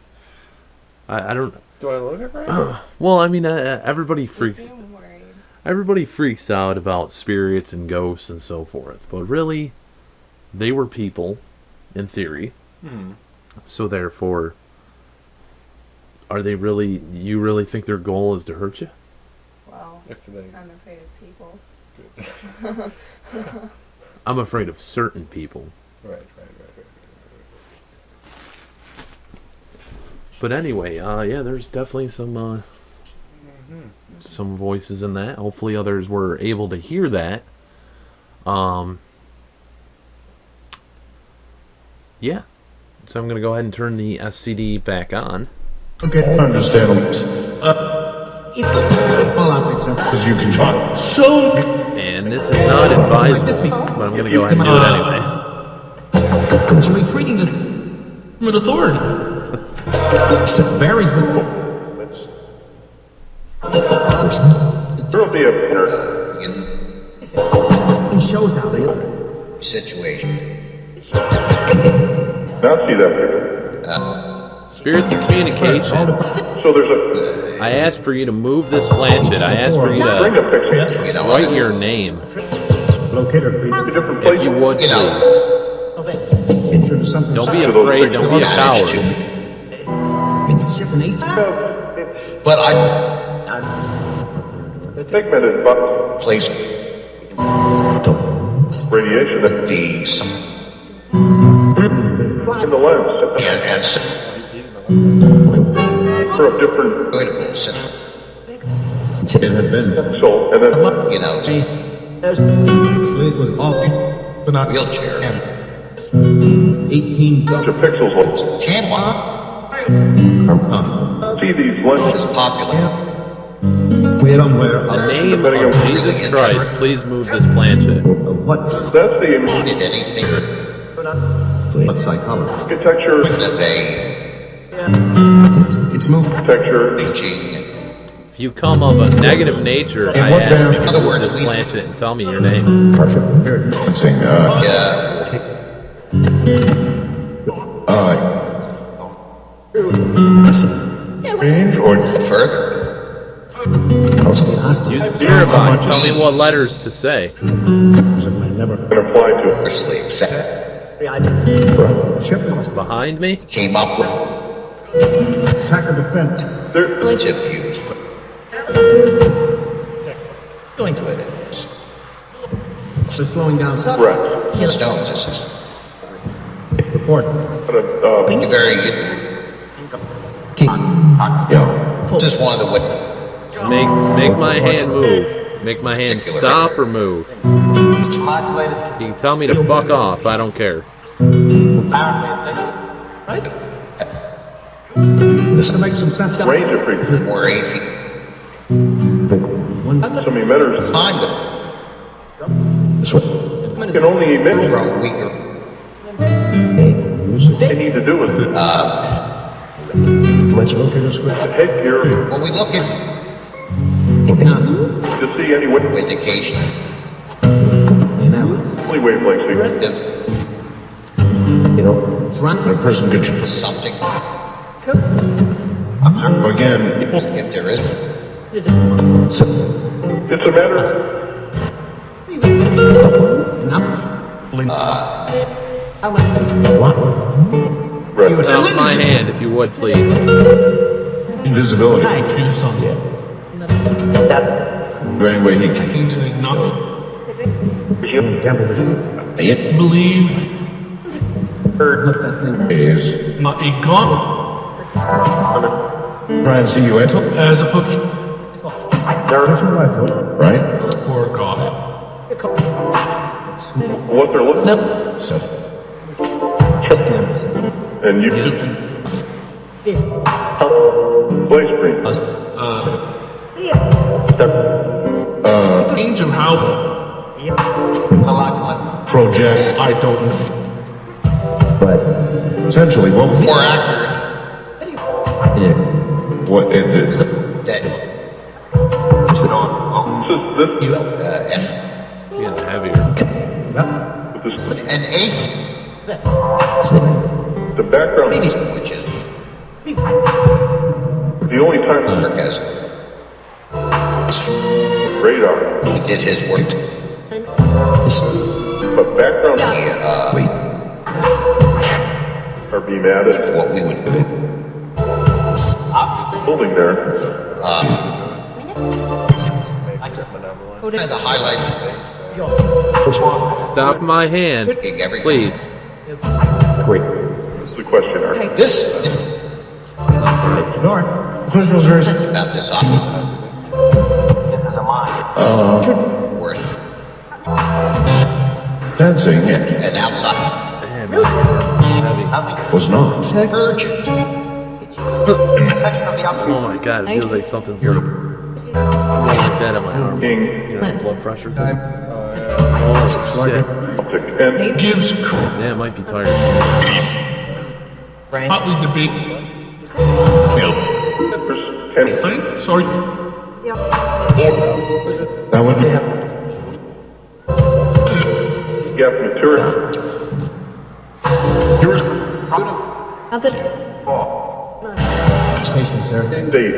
I don't. Do I look at right? Well, I mean, everybody You freaks. seem worried. Everybody freaks out about spirits and ghosts and so forth, but really, they were people, in theory. So therefore, are they really? You really think their goal is to hurt you? Well, If they... I'm afraid of people. I'm afraid of certain people. Right. But anyway, yeah, there's definitely some voices in that. Hopefully others were able to hear that. Yeah. So I'm going to go ahead and turn the SCD back on. Okay, understandable. Because you can talk. So, And this is not advisable, but I'm going to go ahead and do it anyway. it's retreating this from an authority. Varies before. There'll be a winner. It shows how they are. Situation. Now see that. Spirits of communication. So there's I asked for you to move this planchette. I asked for you bring to a picture. You know, write your name, Locator, please. A different place. if you would, You know. please. Don't be afraid. Don't be a coward. but I Segmented by place radiation the in the lens. and For a different avoidables, it had been. So, and then you know, It was off, but not wheelchair. 18 to pixels. Can See these lenses. is popular. somewhere. In the name of Jesus Christ, please move this planchette. What? That's the Did anything What psychology? architecture, that they It's moving. architecture. reaching. If you come of a negative nature, I what ask manner? you In to other move words, this we- planchette and tell me your name. Yeah. range or further. Use the spirit box. Tell me what letters to say. never been applied to? Universally accepted. Behind me? Came up with Track of defense. relative views. Going to With it. So slowing down. Correct. Stones, this is Report. very good. This is one of the ways. Make my hand move. Make my hand stop or move. You can tell me to fuck off. I don't care. This will make some sense. Range of frequency. Or 8 feet. So many meters Find them. can only emit. Grow weaker. They need to do with it. The headgear When we look at to see any indication, only wavelengths we relative a person could something, again. if there is. It's a matter. Right. Stop my hand if you would, please. Invisibility. Any way he can. Believe Is not a god try and see you at as opposed right. or god. What they're looking at. And you play screen. Range of how Project. I don't know. Essentially, More accurate what it is. that This F It's getting heavier. this and 8, the background. which is The only time as radar, he did his work. but background are being added. What we would do. Building there. The highlight Stop my hand, everything. please. What's the question, Art? This North. about this worth Dancing and outside Man, my hand was not. urgent. Oh my god, it feels like something's like dead on my arm. King, You know, blood pressure thing. Oh shit. and Gives Yeah, it might be tired. hotly debate. and Sorry. that would gap material. Stations there. State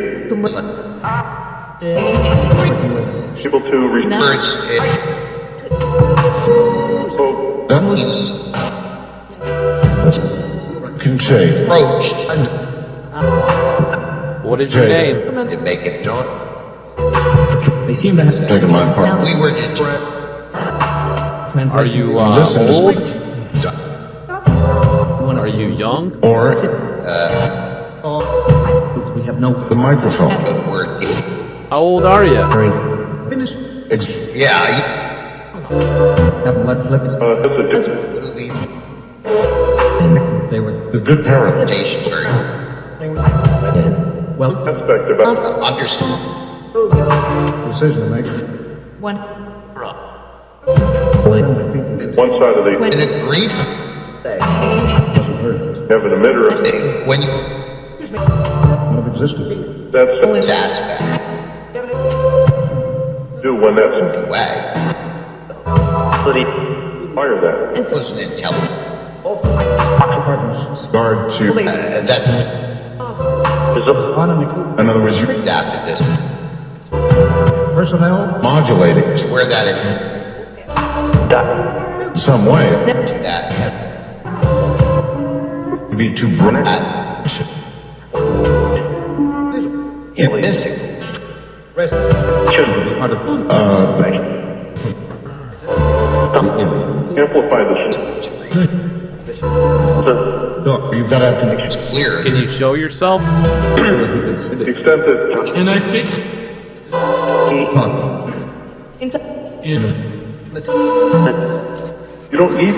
able to reach. Words So it that use can change. approached What is your name? to make it dark. They seem to have Taking my part. We were determined. Are you Listen. old? Are you young? Or We have no. the microphone. The word. How old are you? Ex- Yeah. Have let slip. That's a different. They were The good parent Interpretations are well. aspect about understood. decision to make. One. One side of the And agreed have an emitter when you of existence. That's this aspect do when that's way fire that. wasn't intelligent. Guard to That In other words, you adapted this. personnel modulating To where that is in some way to that. to be too bright. Yeah, missing. Amplify this. You've got to have to make It's clear. Can you show yourself? the extent that And I think you don't need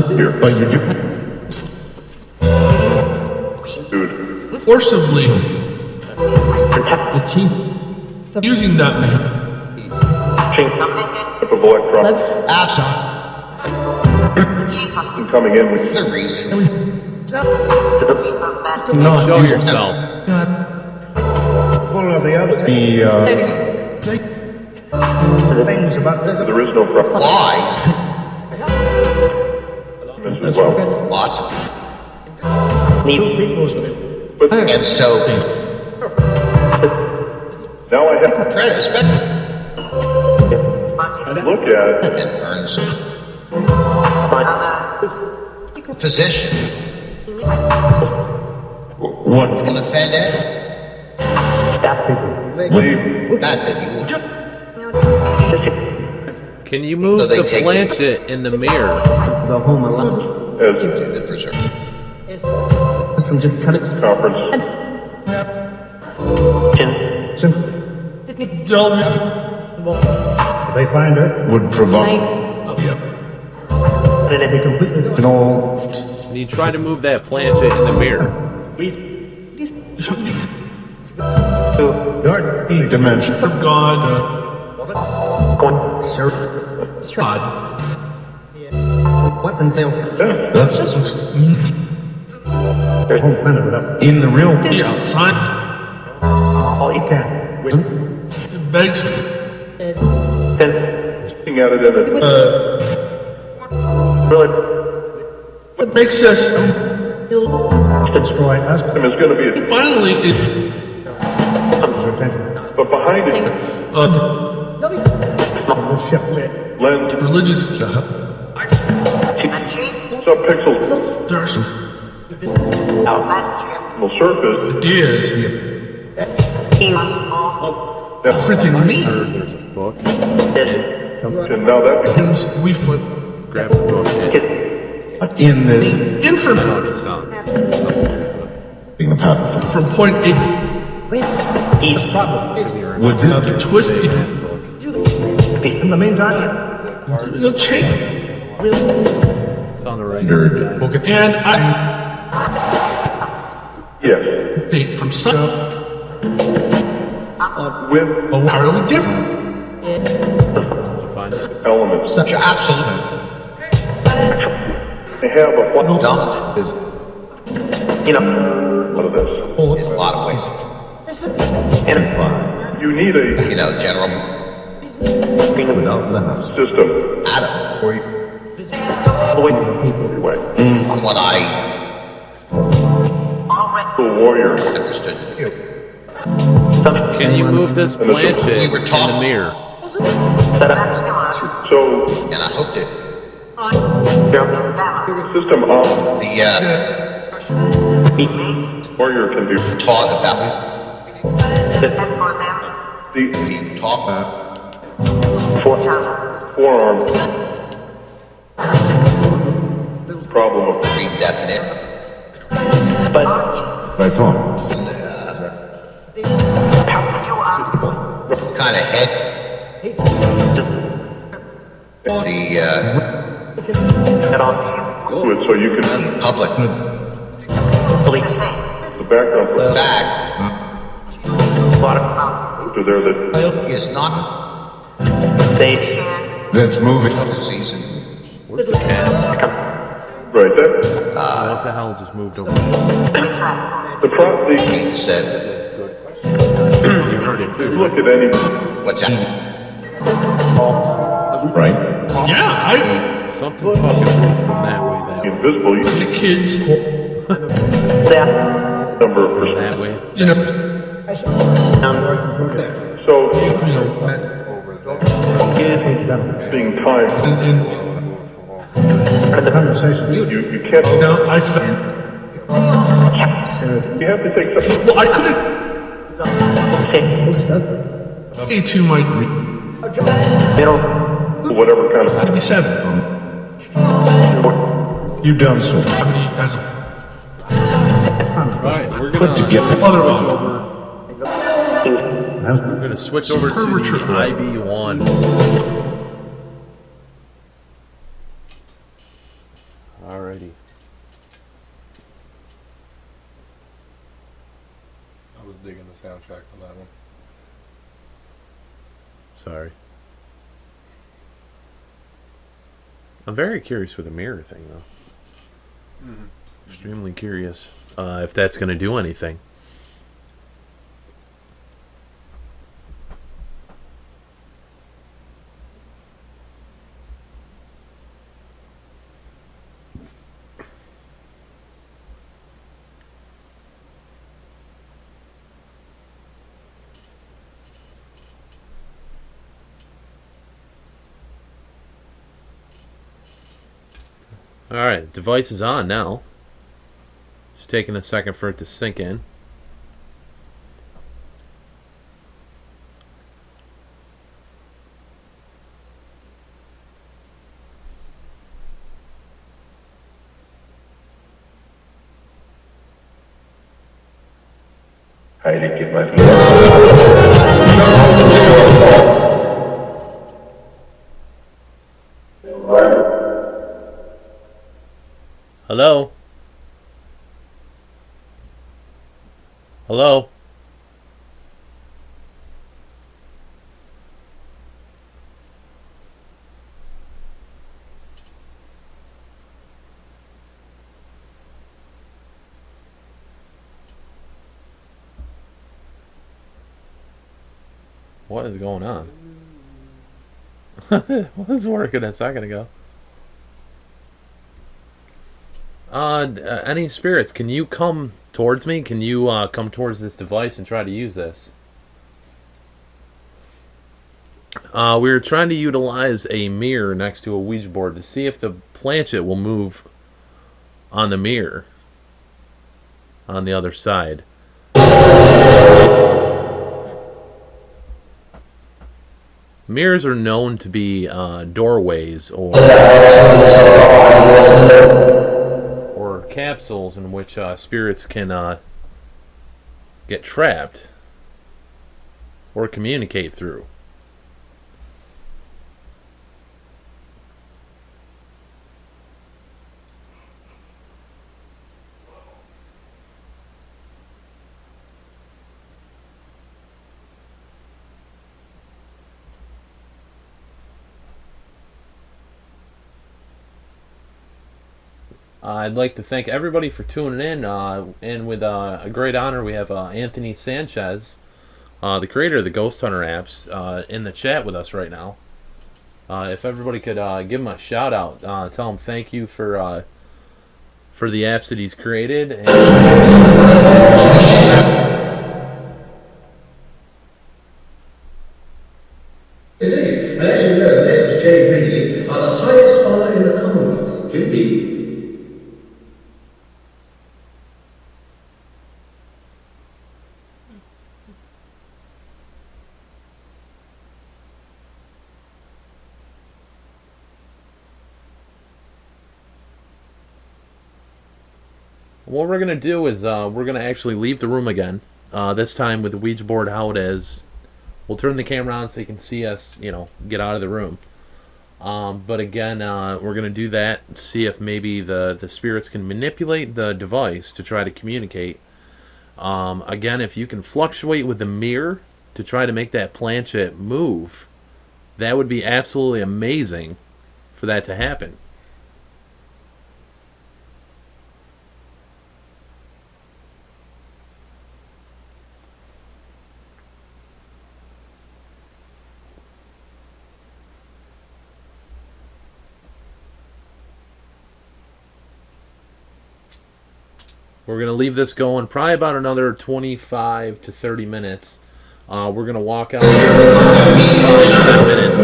here, but you do. Dude, forcibly using that of electrons Absolutely. coming in with The reason. not Show yourself. full of the other things about this. There is no problem Why? as well. Lots of But And so, now I have especially to look at and earns position. what An offended? Not that Can you move So they the take planchet in the mirror? as you the preserve. Just cut it. conference don't they find it would provide an all Can you try to move that planchet in the mirror? dark dimension. for God. God. Weapons sales. That's in the real Yeah, sign. all you can. It begs. Looking at it in a What makes us destroy us is going to be a finally it but behind it lens religious subpixels thirst will surface ideas. Everything neat. There's a book. and now that becomes Things we flip. Grab the book. in the I Information know it just sounds something, being a powerful from point A would to twisted. in the meantime It'll change. it's on the right Nerd. side. And I yes think from some with entirely different. Did you find it? elements Absolutely. they have a what Dominant is of this in a lot of ways. you need a General system Adam. way From what I a warrior understood with you. Can you move this planchet We were in the talking- mirror? so And I hoped it. system of The warrior can do taught about the being taught forearm problem of being definite. I thought Kind of head. The to it so you can public the background for fact to there that is not that's moving the season. Where's the cat? right that What the hell just moved over? the Being said, You heard it too. look at any what's that? right Yeah, Something fucking moved from that way that way. invisible you the kids number of from that way. You know, So, you know, Over there. being timed, and the conversation. you can't, No, I found. you have to take something. Well, I couldn't. A2 might Whatever kind of. be 7. You've done so. How many as a Alright, we're gonna switch over to the IB1. Alrighty. I was digging the soundtrack on that one. Sorry. I'm very curious with the mirror thing, though. Extremely curious if that's going to do anything. Alright, device is on now. Just taking a second for it to sink in. I didn't get my. Hello? Hello? What is going on? What was working a second ago? Any spirits, can you come towards me? Can you come towards this device and try to use this? We were trying to utilize a mirror next to a Ouija board to see if the planchette will move on the mirror on the other side. Mirrors are known to be doorways or capsules in which spirits can get trapped or communicate through. I'd like to thank everybody for tuning in, and with a great honor, we have Anthony Sanchez, the creator of the Ghosthunterapps, in the chat with us right now. If everybody could give him a shout out, tell him thank you for the apps that he's created. And and as you know, letters JB are the highest honour in the Commonwealth. JB. what we're going to do is we're going to actually leave the room again. This time with the Ouija board how it is. We'll turn the camera on so you can see us, get out of the room. But again, we're going to do that, see if maybe the spirits can manipulate the device to try to communicate. Again, if you can fluctuate with the mirror to try to make that planchette move, that would be absolutely amazing for that to happen. We're going to leave this going probably about another 25 to 30 minutes. We're going to walk out 5 minutes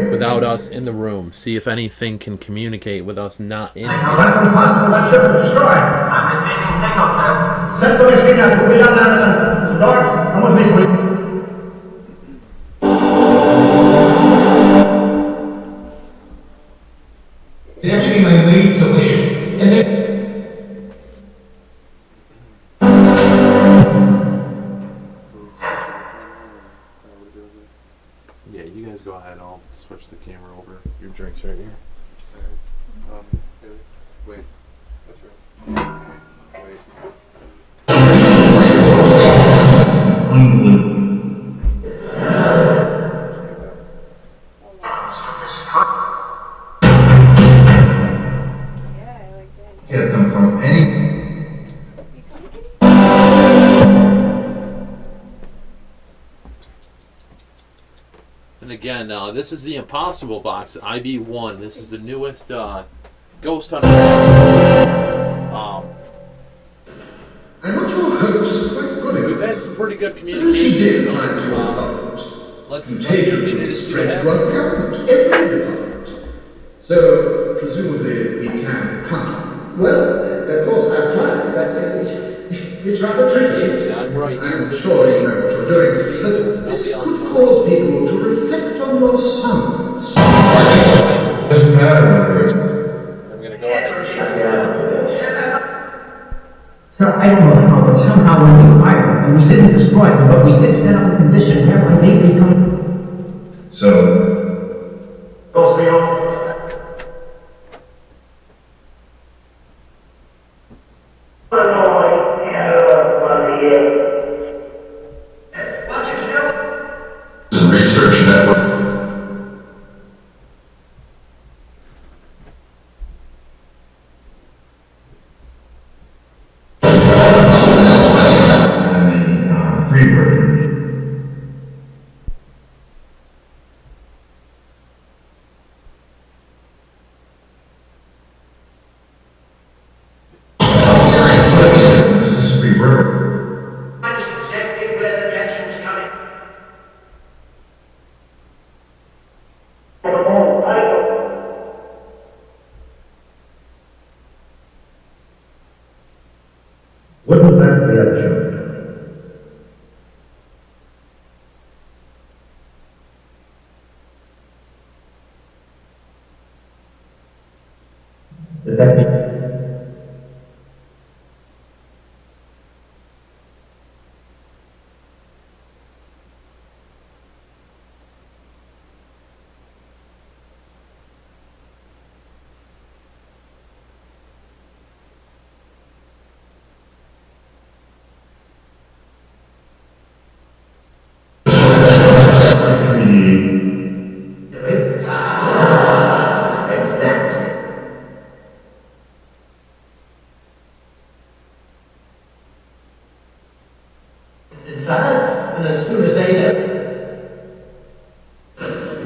without us in the room. See if anything can communicate with us not in here. That's impossible. That ship is destroyed. I'm receiving signal, sir. Send for the signal. We don't know. It's dark. Come with me, please. Everything I need to live. And then Yeah, you guys go ahead. I'll switch the camera over. Your drink's right here. Wait. That's right. Wait. Get them from any. And again, this is the Impossible Box, IB1. This is the newest Ghost Hunter. And what's your hopes? Quite good. We've had some pretty good communications. Let's continue to see what happens. So, presumably, we can count. Well, of course, I've tried, but it's rather tricky. Yeah, I'm right here. I'm sure you know what you're doing, but this could cause people to reflect on your sounds. Doesn't matter whether it's. I'm going to go ahead and do this. Sir, I don't know how, but somehow when we fired them, and we didn't destroy them, but we did set up a condition whereby they become... So. Goes beyond. Research network. Free version. This is free version. That is exactly where the action's coming. Wouldn't that be a joke? Does that mean? And as soon as they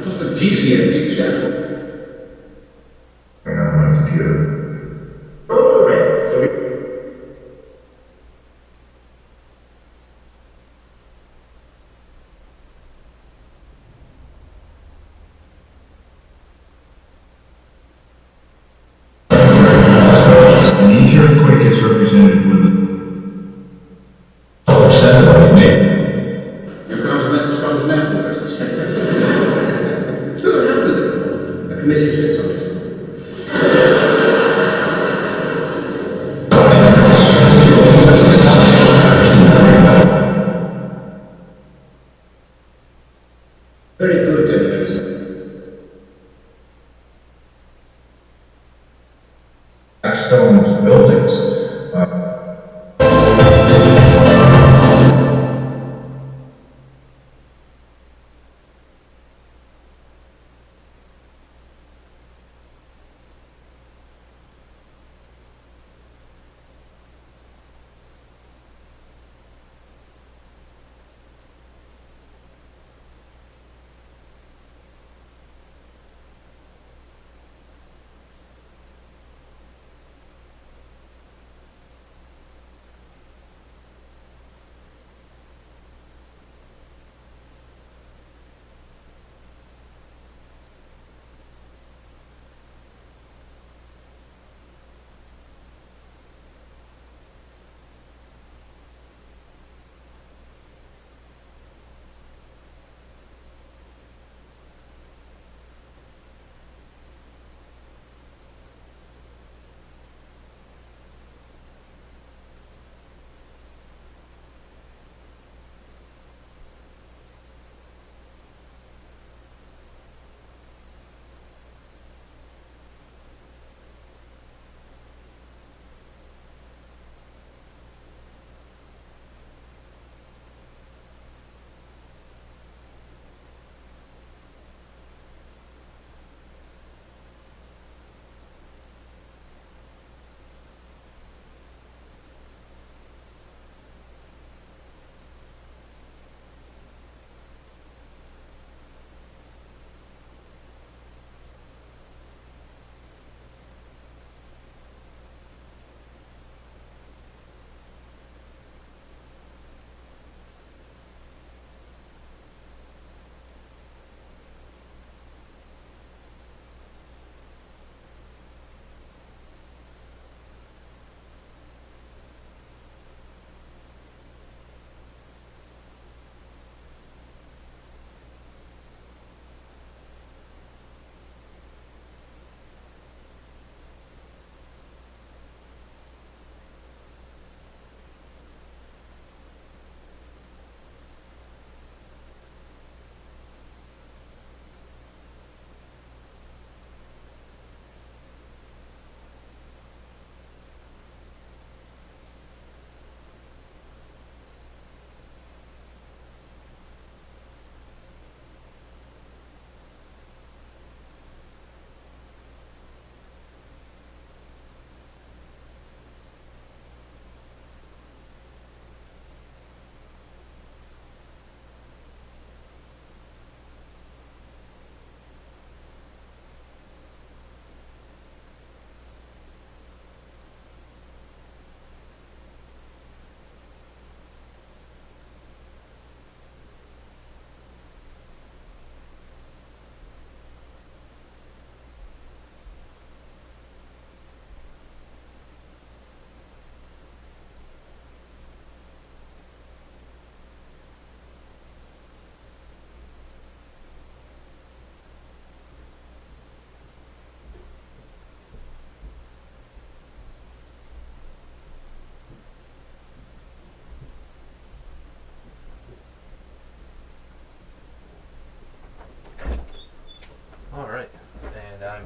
just a GCM chat. Hang on my computer. And each earthquake is represented with a satellite name. Your comes national versus. Still enough with it. A committee sits on it. Very good, Dennis. Blackstone's buildings.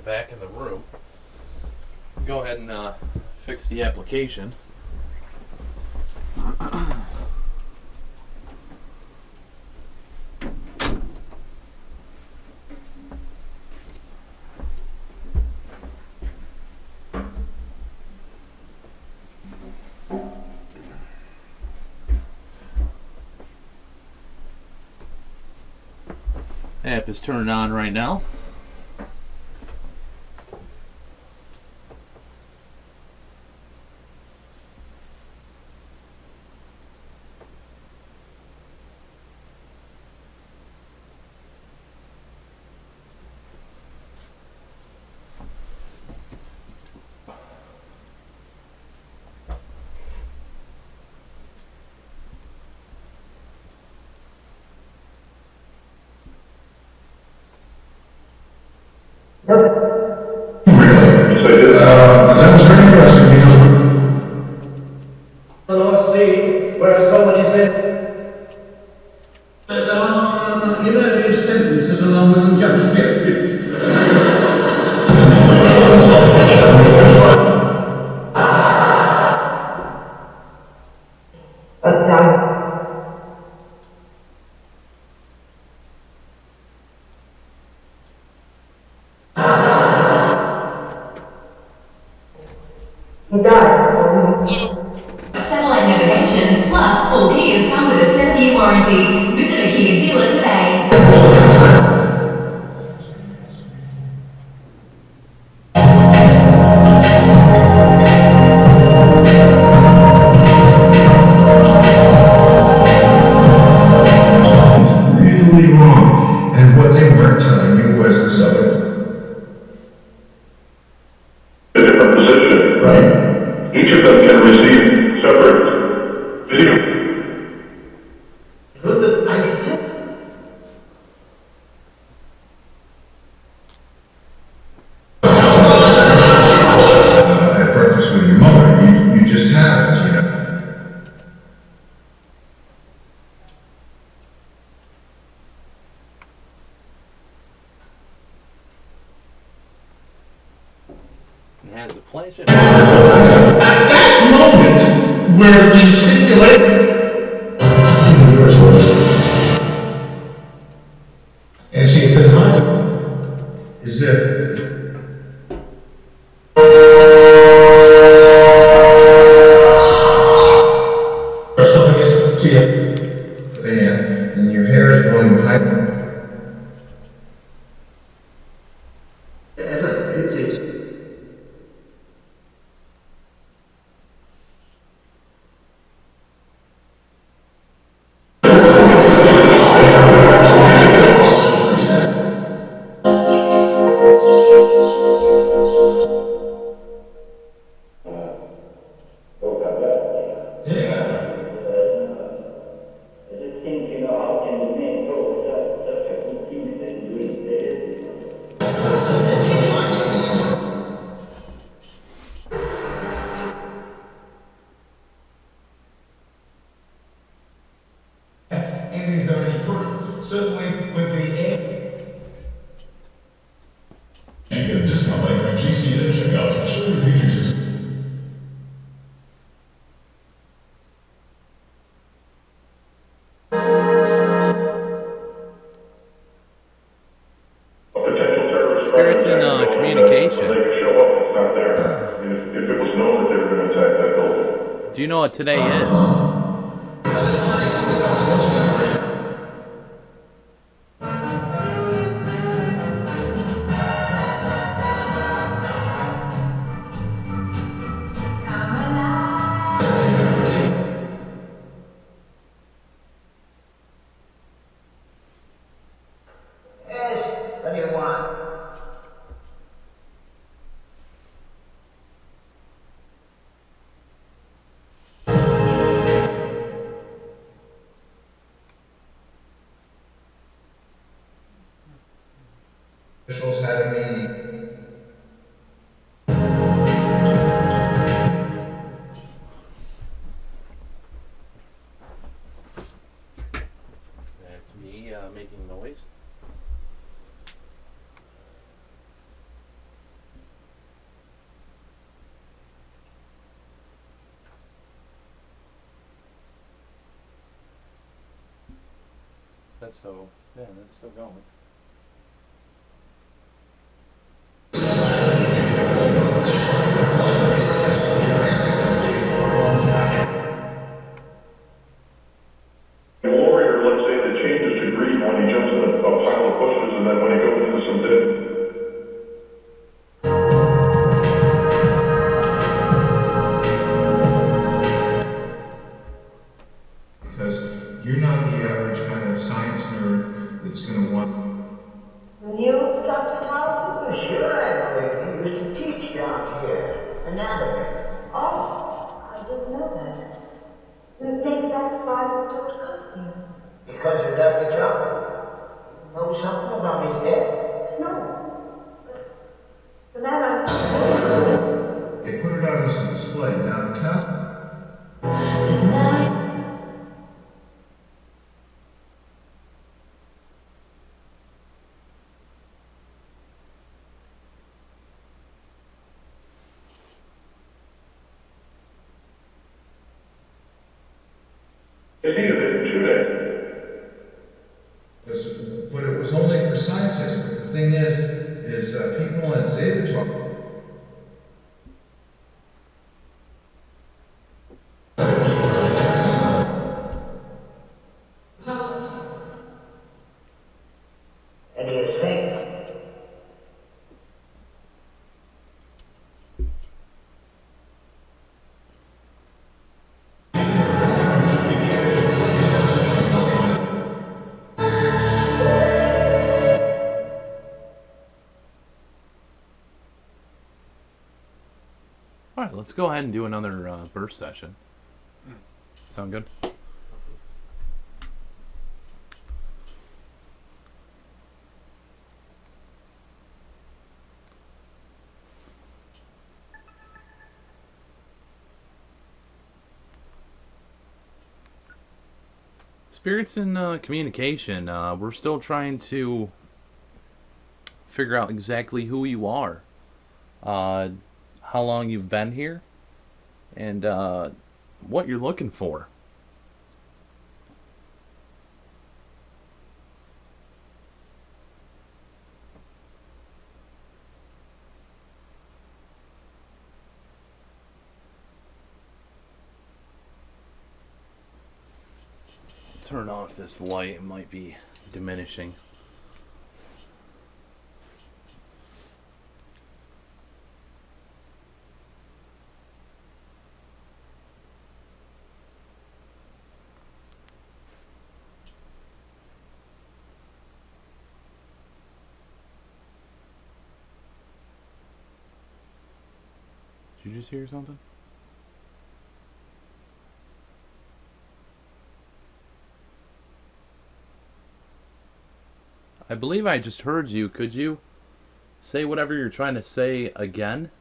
back in the room. Go ahead and fix the application. App is turned on right now. That was very interesting because The North Sea, where somebody said, irrelevant sentences along with jump straight. Satellite navigation plus all Kias come with a 7-year warranty. Visit a Kia dealer today. Really wrong. And what they weren't telling you was this other different position. right? Each of them can receive separate video. At breakfast with your mother, you just haven't, you know. It has a planchette. That moment where the simulation. And she said, hi. As if Or something is to you. fan and your hair is blowing behind. And is there any proof? Certainly with the air. And get a discount by going GC and check out the Sugar Picture System. Spirits in communication. They could show up, it's not there. I mean, if it was known that they were going to attack that building. Do you know what today is? what do you want? That's so. Yeah, that's still going. The warrior, let's say, that changes to grief when he jumps in a pile of bushes and then when he goes into some dead. Because you're not the average kind of science nerd that's going to want. You, Dr. Thompson? Sure, I know you used to teach down here. Anatomy. Oh, I didn't know that. Maybe that's why I was told to come here. Because you're Dr. Thompson. Know something about me yet? No. The man I They put it out as a display. Now the cast. But it was only for scientists. But the thing is people in Zeta talk. And you think? Alright, let's go ahead and do another burst session. Sound good? Spirits and communication. We're still trying to figure out exactly who you are. How long you've been here, and what you're looking for. Turn off this light, it might be diminishing. Did you just hear something? I believe I just heard you. Could you say whatever you're trying to say again?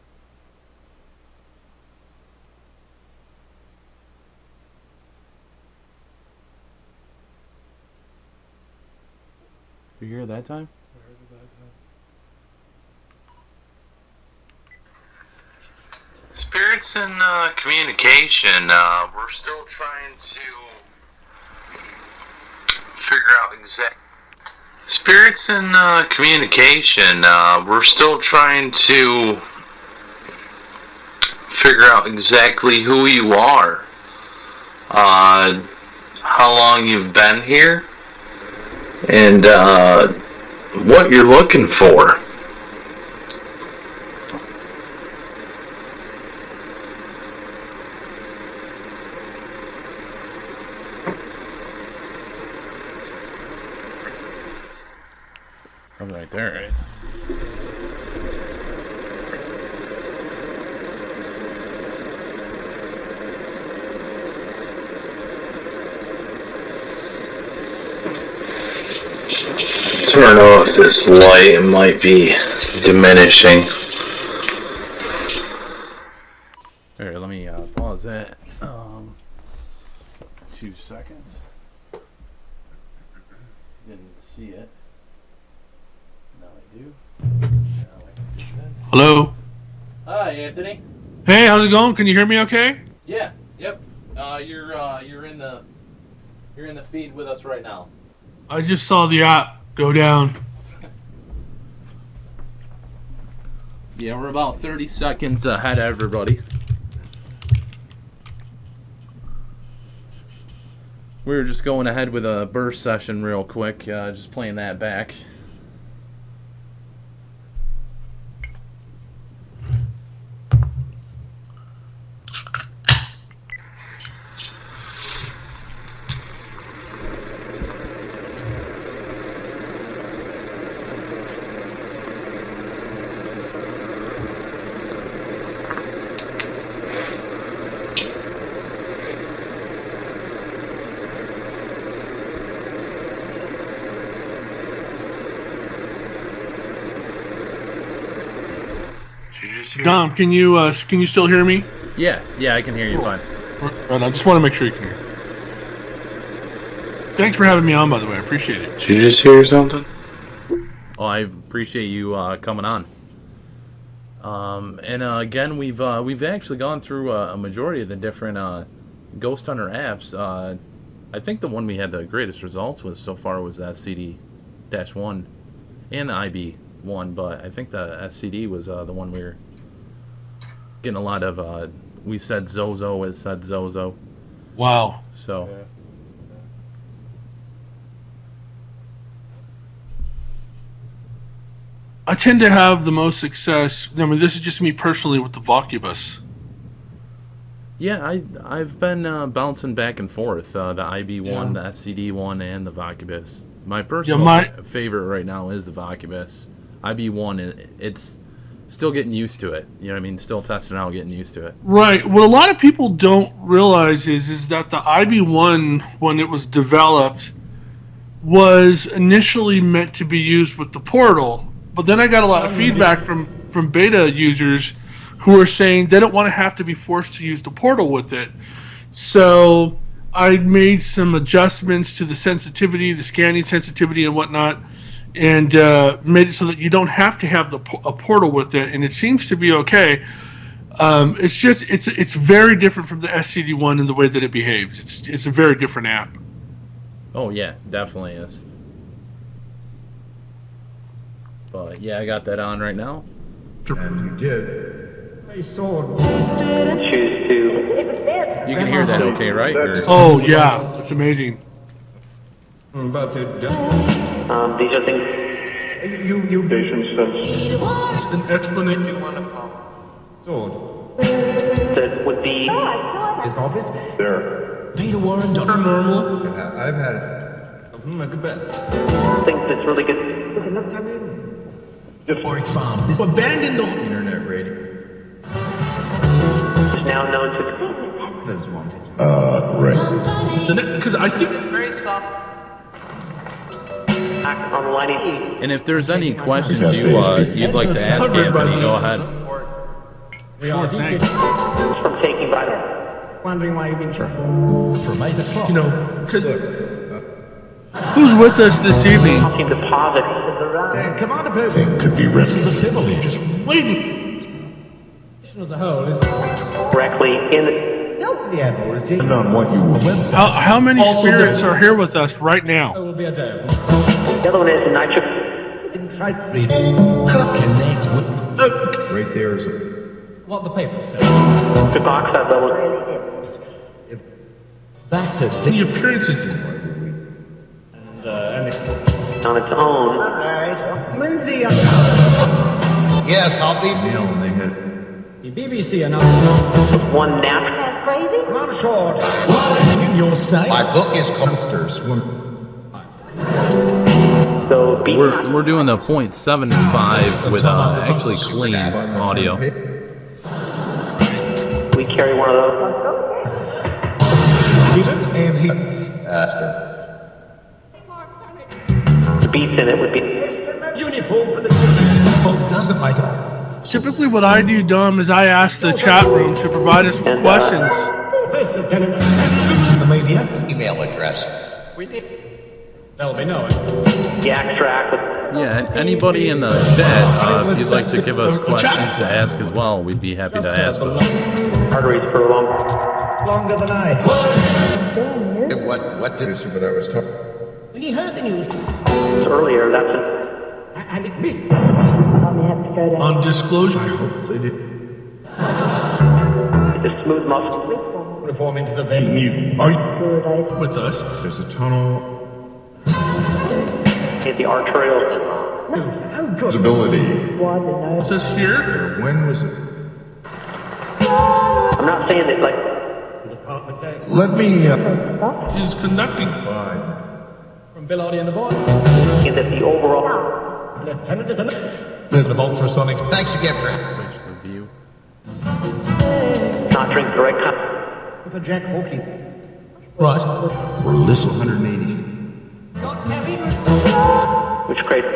Did you hear it that time? Spirits and communication. We're still trying to figure out exact. Spirits and communication. We're still trying to figure out exactly who you are. How long you've been here, and what you're looking for. I'm right there, right? Turn off this light, it might be diminishing. Alright, let me pause that. 2 seconds. Didn't see it. Now I do. Now I can do this. Hello? Hi, Anthony. Hey, how's it going? Can you hear me okay? Yeah, yep. You're in the feed with us right now. I just saw the app go down. Yeah, we're about 30 seconds ahead of everybody. We were just going ahead with a burst session real quick, just playing that back. Dom, can you still hear me? Yeah, I can hear you fine. Right, I just want to make sure you can hear. Thanks for having me on, by the way. I appreciate it. Did you just hear something? Oh, I appreciate you coming on. And again, we've actually gone through a majority of the different Ghost Hunter apps. I think the one we had the greatest results with so far was that SCD-1 and the IB1, but I think the SCD was the one we were getting a lot of. We said Zozo, it said Zozo. Wow. So. Yeah. I tend to have the most success. I mean, this is just me personally with the Vocubus. Yeah, I've been bouncing back and forth. The IB1, the SCD1, and the Vocubus. My personal favorite right now is the Vocubus. IB1, it's still getting used to it. You know what I mean? Still testing out, getting used to it. Right. What a lot of people don't realize is that the IB1, when it was developed, was initially meant to be used with the portal. But then I got a lot of feedback from beta users who are saying they don't want to have to be forced to use the portal with it. So I made some adjustments to the sensitivity, the scanning sensitivity and whatnot, and made it so that you don't have to have a portal with it, and it seems to be okay. It's very different from the SCD-1 in the way that it behaves. It's a very different app. Oh yeah, definitely is. But yeah, I got that on right now. And you did. Choose to. You can hear that okay, right? Or... Oh yeah, it's amazing. But these are things. You patience sense. It's an explanation. Sword. That would be. His office? There. Peter Warren, Dr. Normal. I've had it. Think that's really good. Forest Farm. This abandoned the Internet radio. Is now known to. That's wanted. Right. because I think Very soft. Act on the line. And if there's any questions you'd like to ask Anthony, go ahead. Sure, thanks. From taking by the. Wondering why you've been trying. from 8 o'clock. Because who's with us this evening? Team deposit. Commander Pope. Could be written. The Tivoli, just Wait. As a whole is Directly in. the Admiral is taking on what you will. How many spirits are here with us right now? will be a day. The other one is nitric. Connect with Right there is a... what the papers say. The oxide level. back to The appearances. On its own. When's the Yes, I'll be... Neil, and they had... the BBC announced One nap. not short. your side. My book is Coaster Swim. So beat. We're doing the 0.75 with actually clean audio. We carry one of those. And he Asker. The beats in it would be. Uniform for the doesn't make it. Typically what I do, Dom, is I ask the chat room to provide us with questions. The media. Email address. There'll be no The extract. Yeah, anybody in the chat, if you'd like to give us questions to ask as well, we'd be happy to ask those. Arteries for long. longer than I. What did you, but I was talking... When he heard the news, Earlier, that's it. and it missed. On disclosure. I hope they did. It's a smooth muscle. Reform into the vein. Are you With us. There's a tunnel. The arterial. Visibility. With us here. When was it? I'm not saying that, like, Let me. Is conducting. Fine. From Bill Audie and the boy. in that the overall. Lieutenant is a Bit of ultrasonic. Thanks again for. Switch the view. Not drink direct for Jack Hawking. Right. We're listening 180. which creates.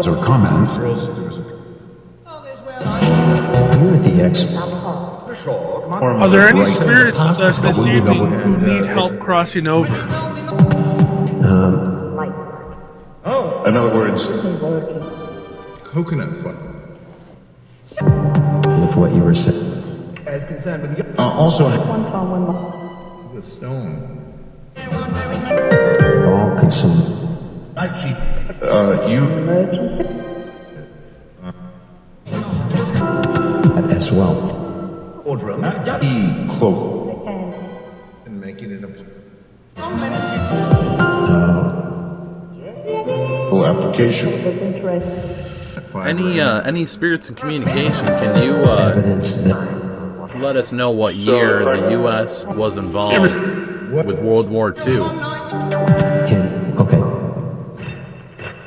So comments. Community Are there any spirits with us this evening who need help crossing over? In other words, coconut fun. With what you were saying. As concerned with the Also, the stone. all consumed. You. As well. Cloak. And making it a full application. Any spirits in communication? Can you let us know what year the U.S. was involved with World War II? Okay.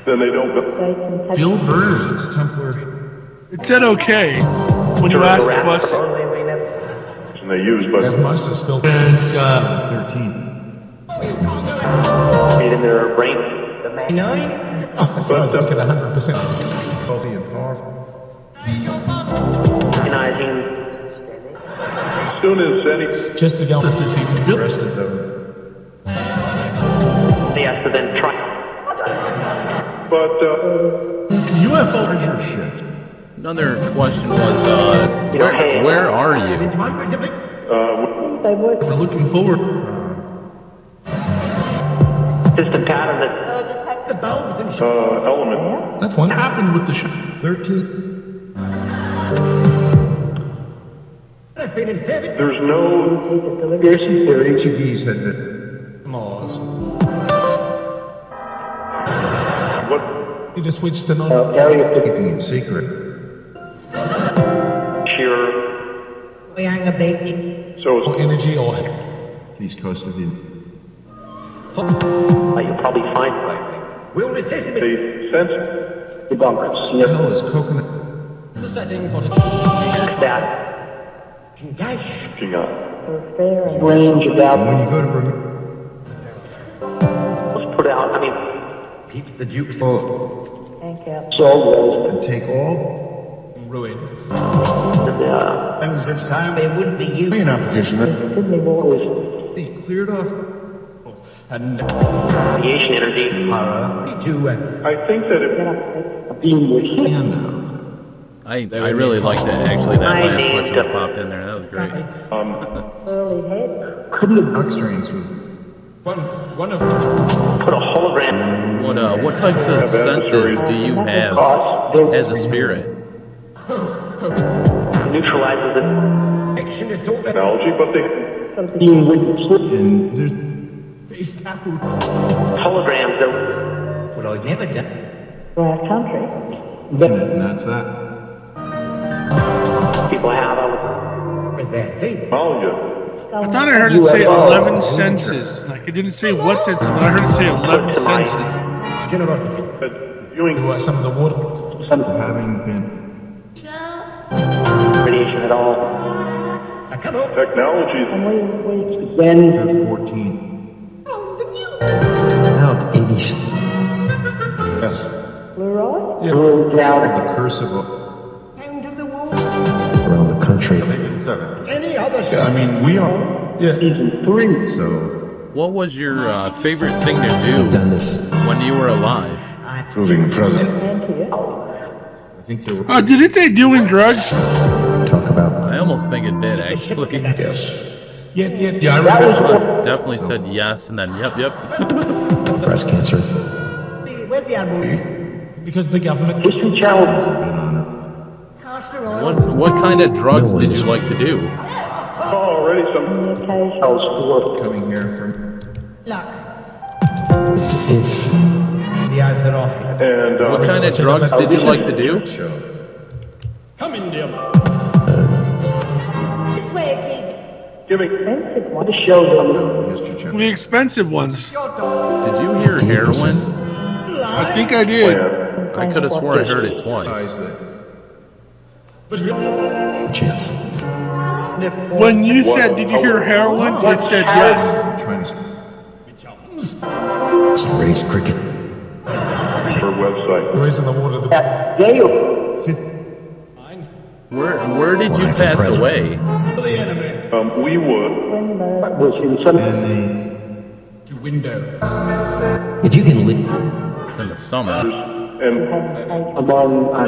Then they don't go. Bill Burr, it's Templar. It said okay when you asked the question. And they use, but As much as Bill 13th. Made in their brain. But look at 100%. Healthy and powerful. Recognizing. as soon as any. Just to go. The rest of them. They have to then try. But UFO treasure shift. Another question was, where are you? We're looking forward. Just a pattern that. Element. That's what happened with the show. 13. There's no. Each of these had been. Mars. What? You just switched to non. Keeping it secret. Sheer. So Or energy or East coast of India. You'll probably find. Will necessity. they sense What the hell is coconut? The setting for That. looking up. Range And about. when you go to Let's put out. I mean, keeps the Duke's and take all ruin. the, This time they would be used. an application that they cleared off. And radiation energy. to I think that if I really liked that, actually, that last question that popped in there. That was great. X-rays was one of Put a hologram. What types of senses do you have as a spirit? Neutralizes it. action is so technology, but they. and there's Holograms that. what I've never done. and that's that. People have. Was there? See? Technology. I thought I heard it say 11 senses. Like it didn't say what senses, but I heard it say 11 senses. Generosity. Viewing some of the water. Having been Radiation at all. Come on. technology. they're 14. Out 80. Yes. Down. The curse of Around the country. Any other show? I mean, we are. Yeah. Season 3. So. What was your favorite thing to do Done this. when you were alive? Proving present. I think there were. Did it say doing drugs? Talk about I almost think it did, actually. Yes. Yeah, I That remember. was Definitely said yes, and then yep. Breast cancer. Where's the animal? Because the government. History Channel. What kind of drugs did you like to do? Already some Coming here from. If the outfit off. and What kind of drugs did you like to do? Come in, dear. This way, kid. giving To show them. The expensive ones. Did you hear heroin? I think I did. I could have sworn I heard it twice. Chance. When you said, "Did you hear heroin?" It said yes. Raised cricket. her website. Raised in the water. Where did you pass away? We would. Was in some. Window. If you can live. It's in the summer. And among I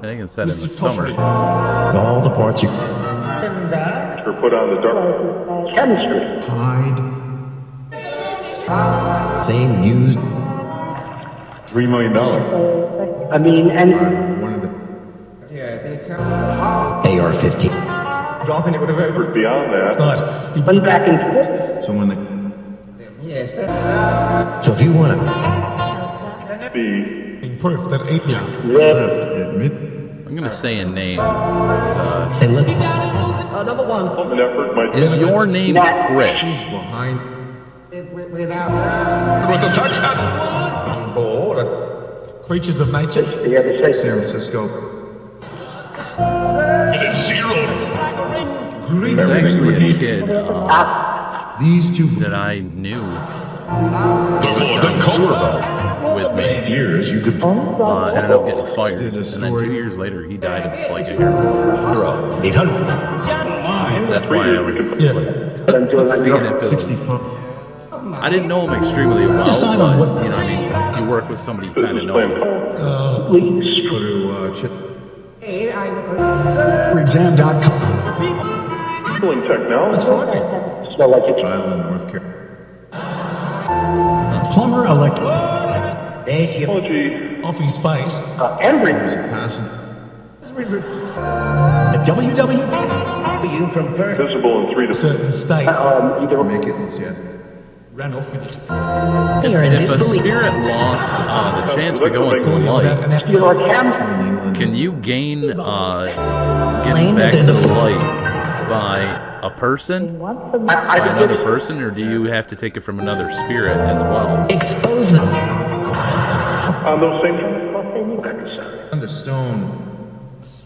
think it said in the summer. All the parts you. or put on the dark. chemistry. Hide. Same used. $3 million. I mean, and One of the. AR-15. dropping it with a For beyond that, went back into So when the. So if you want to. be Proof that ain't ya. Left admit. I'm gonna say a name. And let. number one. an effort might Is your name Chris? Behind. With the touch on board. Creatures of nature. The other side. San Francisco. It is zero. He's actually a kid These two that I knew went on tour boat with me. years you could. Ended up getting fired, Did a and then story. 2 years later he died of like a heroin overdose. 800. That's why I was seeing it. If it 60 was, pump. I didn't know him extremely well, Decide on but what- you know, I mean, you work with somebody you kind of know. Go to Exam.com. Schooling technology. Smell like it's Island, North Carolina. Plumber electric. Technology. Off his face. everything. There's a passing. WW. You from birth. Visible in 3 to Certain state. Either Make it yet. Ran off with it. If a spirit lost the chance to go into the light, you know, like ham. can you gain getting back to the light by a person, by another person, or do you have to take it from another spirit as well? Expose them. On those same On the stone.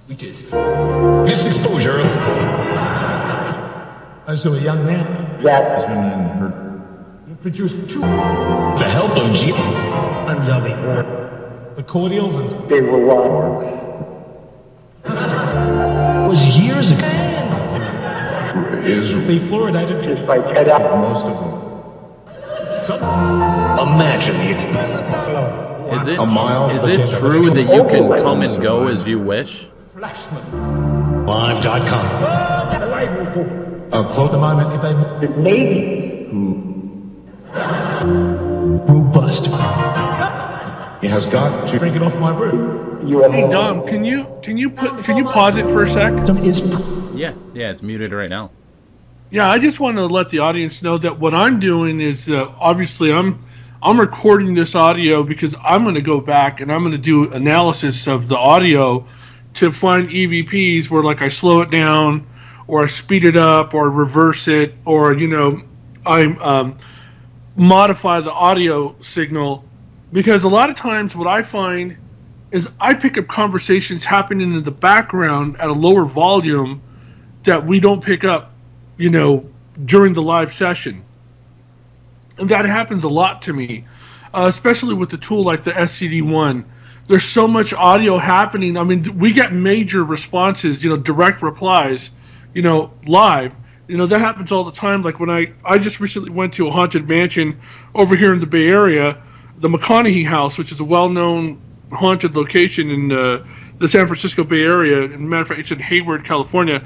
Which is. This exposure. As to a young man. Has been in her. Produced two. The help of G. The cordials and. They were Was years ago. Is They fluoridated. just by Ted out. most of them. Imagine the. Is it A mile. is it true that you can come and go as you wish? Live.com. Close The moment if they. Maybe. Robust. He has got to. Drink it off my roof. Hey Dom, can you pause it for a sec? Is. Yeah, it's muted right now. Yeah, I just want to let the audience know that what I'm doing is obviously I'm recording this audio because I'm going to go back and I'm going to do analysis of the audio to find EVPs where like I slow it down or I speed it up or reverse it or I modify the audio signal, because a lot of times what I find is I pick up conversations happening in the background at a lower volume that we don't pick up, during the live session. And that happens a lot to me, especially with a tool like the SCD-1. There's so much audio happening. I mean, we get major responses, direct replies, live. That happens all the time. Like when I just recently went to a haunted mansion over here in the Bay Area, the McConaughey House, which is a well-known haunted location in the San Francisco Bay Area. As a matter of fact, it's in Hayward, California.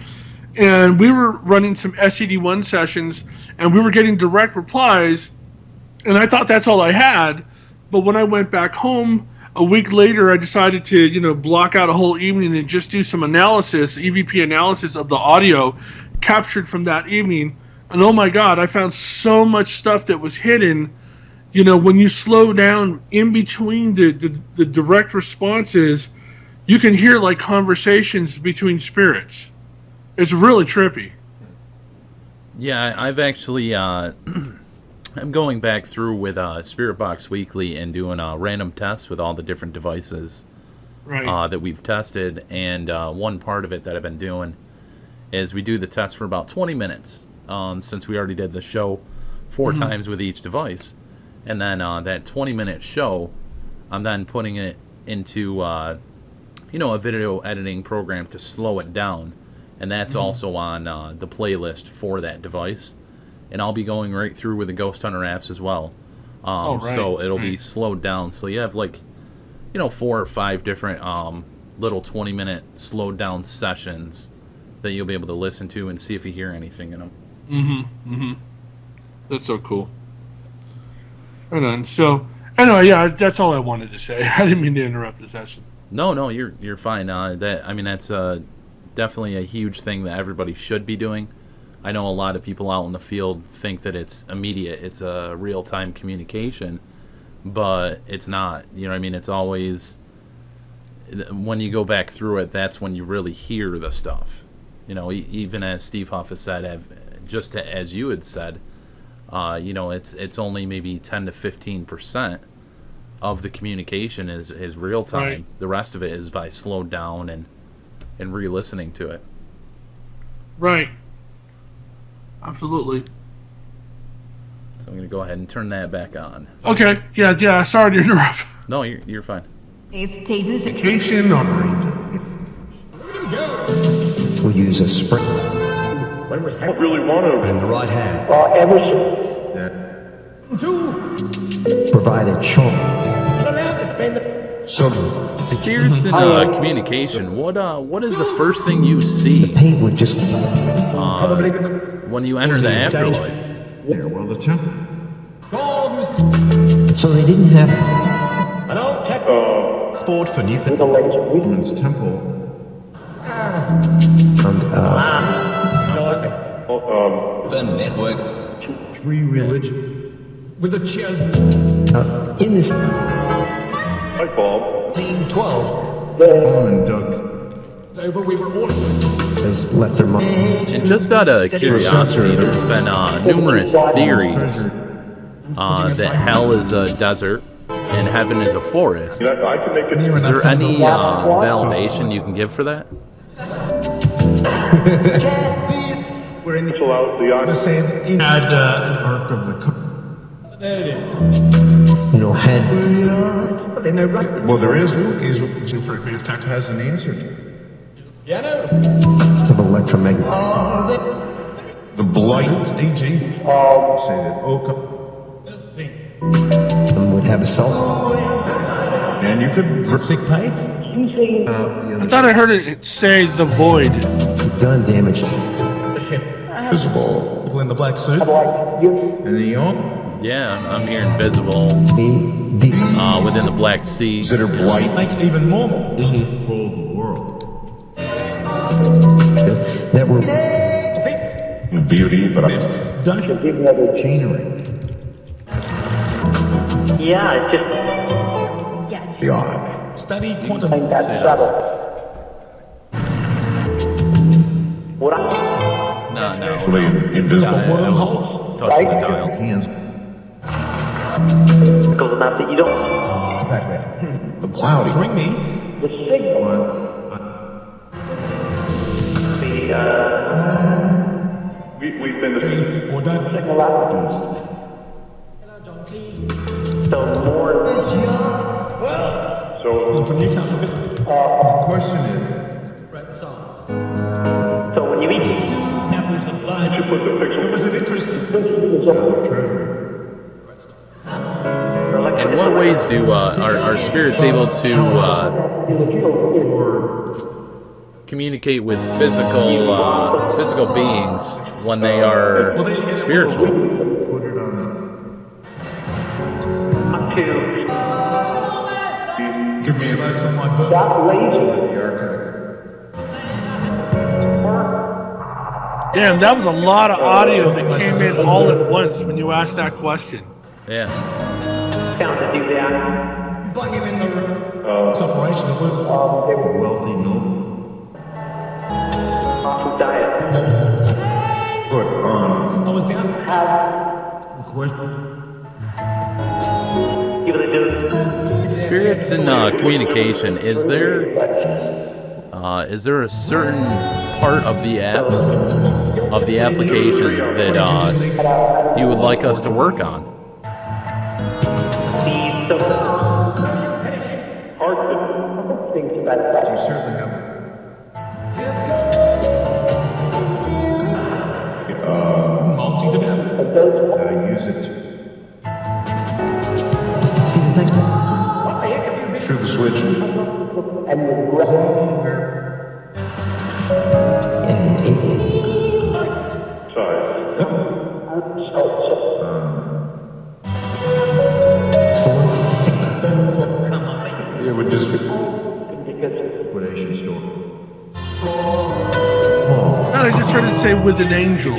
and we were running some SED1 sessions, and we were getting direct replies, and I thought that's all I had. But when I went back home a week later, I decided to, block out a whole evening and just do some analysis, EVP analysis of the audio captured from that evening. And oh my God, I found so much stuff that was hidden. When you slow down in between the direct responses, you can hear like conversations between spirits. It's really trippy. Yeah, I've actually, I'm going back through with Spirit Box Weekly and doing random tests with all the different devices that we've tested. And one part of it that I've been doing is we do the test for about 20 minutes, since we already did the show 4 times with each device. And then that 20-minute show, I'm then putting it into, a video editing program to slow it down. And that's also on the playlist for that device. And I'll be going right through with the Ghosthunterapps as well. So it'll be slowed down. So you have 4 or 5 different little 20-minute slowed down sessions that you'll be able to listen to and see if you hear anything in them. That's so cool. Right on. So, anyway, yeah, that's all I wanted to say. I didn't mean to interrupt the session. No, you're fine. That's definitely a huge thing that everybody should be doing. I know a lot of people out in the field think that it's immediate, it's a real-time communication, but it's not. It's always, when you go back through it, that's when you really hear the stuff. Even as Steve Huff has said, just as you had said, it's only maybe 10 to 15% of the communication is real time. Right. The rest of it is by slowed down and re-listening to it. Right. Absolutely. So I'm going to go ahead and turn that back on. Okay. Yeah. Sorry to interrupt. No, you're fine. Vacation We'll use a spring. I don't really want to. In the right hand. Provide a charm. Spirits in communication. What is the first thing you see? The paint would just when you enter the afterlife. Yeah, well, the temple. So they didn't have Sport for New Zealand. Woman's temple. The network. 3 religions. with the chairs. In this Light bulb. Team 12. On and Doug. We were all lesser money. And just out of curiosity, there's been numerous theories that hell is a desert and heaven is a forest. I can make it. Is there any validation you can give for that? We're in Cancel out the oxygen. had an Ark of the Covenant. there it is. Head. Well, there is. He's looking for advanced tech has an answer to it. Yeah, no. Of electromagnetic. The blight. AG. Say that. Let's see. Would have a soul. And you could. Sick pay? I thought I heard it say the void. Done damage. Visible. People in the black suit. And the Yeah, I'm hearing visible within the Black Sea. consider blight. Make even more. Rule the world. That were Beauty, but I Don't you? machinery. Yeah, it's just. The odd. Study quantum. What I. No. Actually invisible. I was touching the dial. Hands. Because of that, you don't. The cloudy. Bring me. The signal. We've been to. Or don't. So more. So From Newcastle. The question is, So when you eat. you put the pixel. Was it interesting? treasury. In what ways do our spirits able to communicate with physical beings when they are spiritual. Put it on Give me advice from my book. the archive. Damn, that was a lot of audio that came in all at once when you asked that question. Yeah. Sound to do that. Bug him in the room. Separation a little. Wealthy noble. Awesome diet. Put on. I was down. Question. Give it a do. Spirits and communication. Is there a certain part of the apps, of the applications that you would like us to work on? You certainly have. Multis again. Use it. Through the switch. It would just liquidation store. No, I just heard it say with an angel.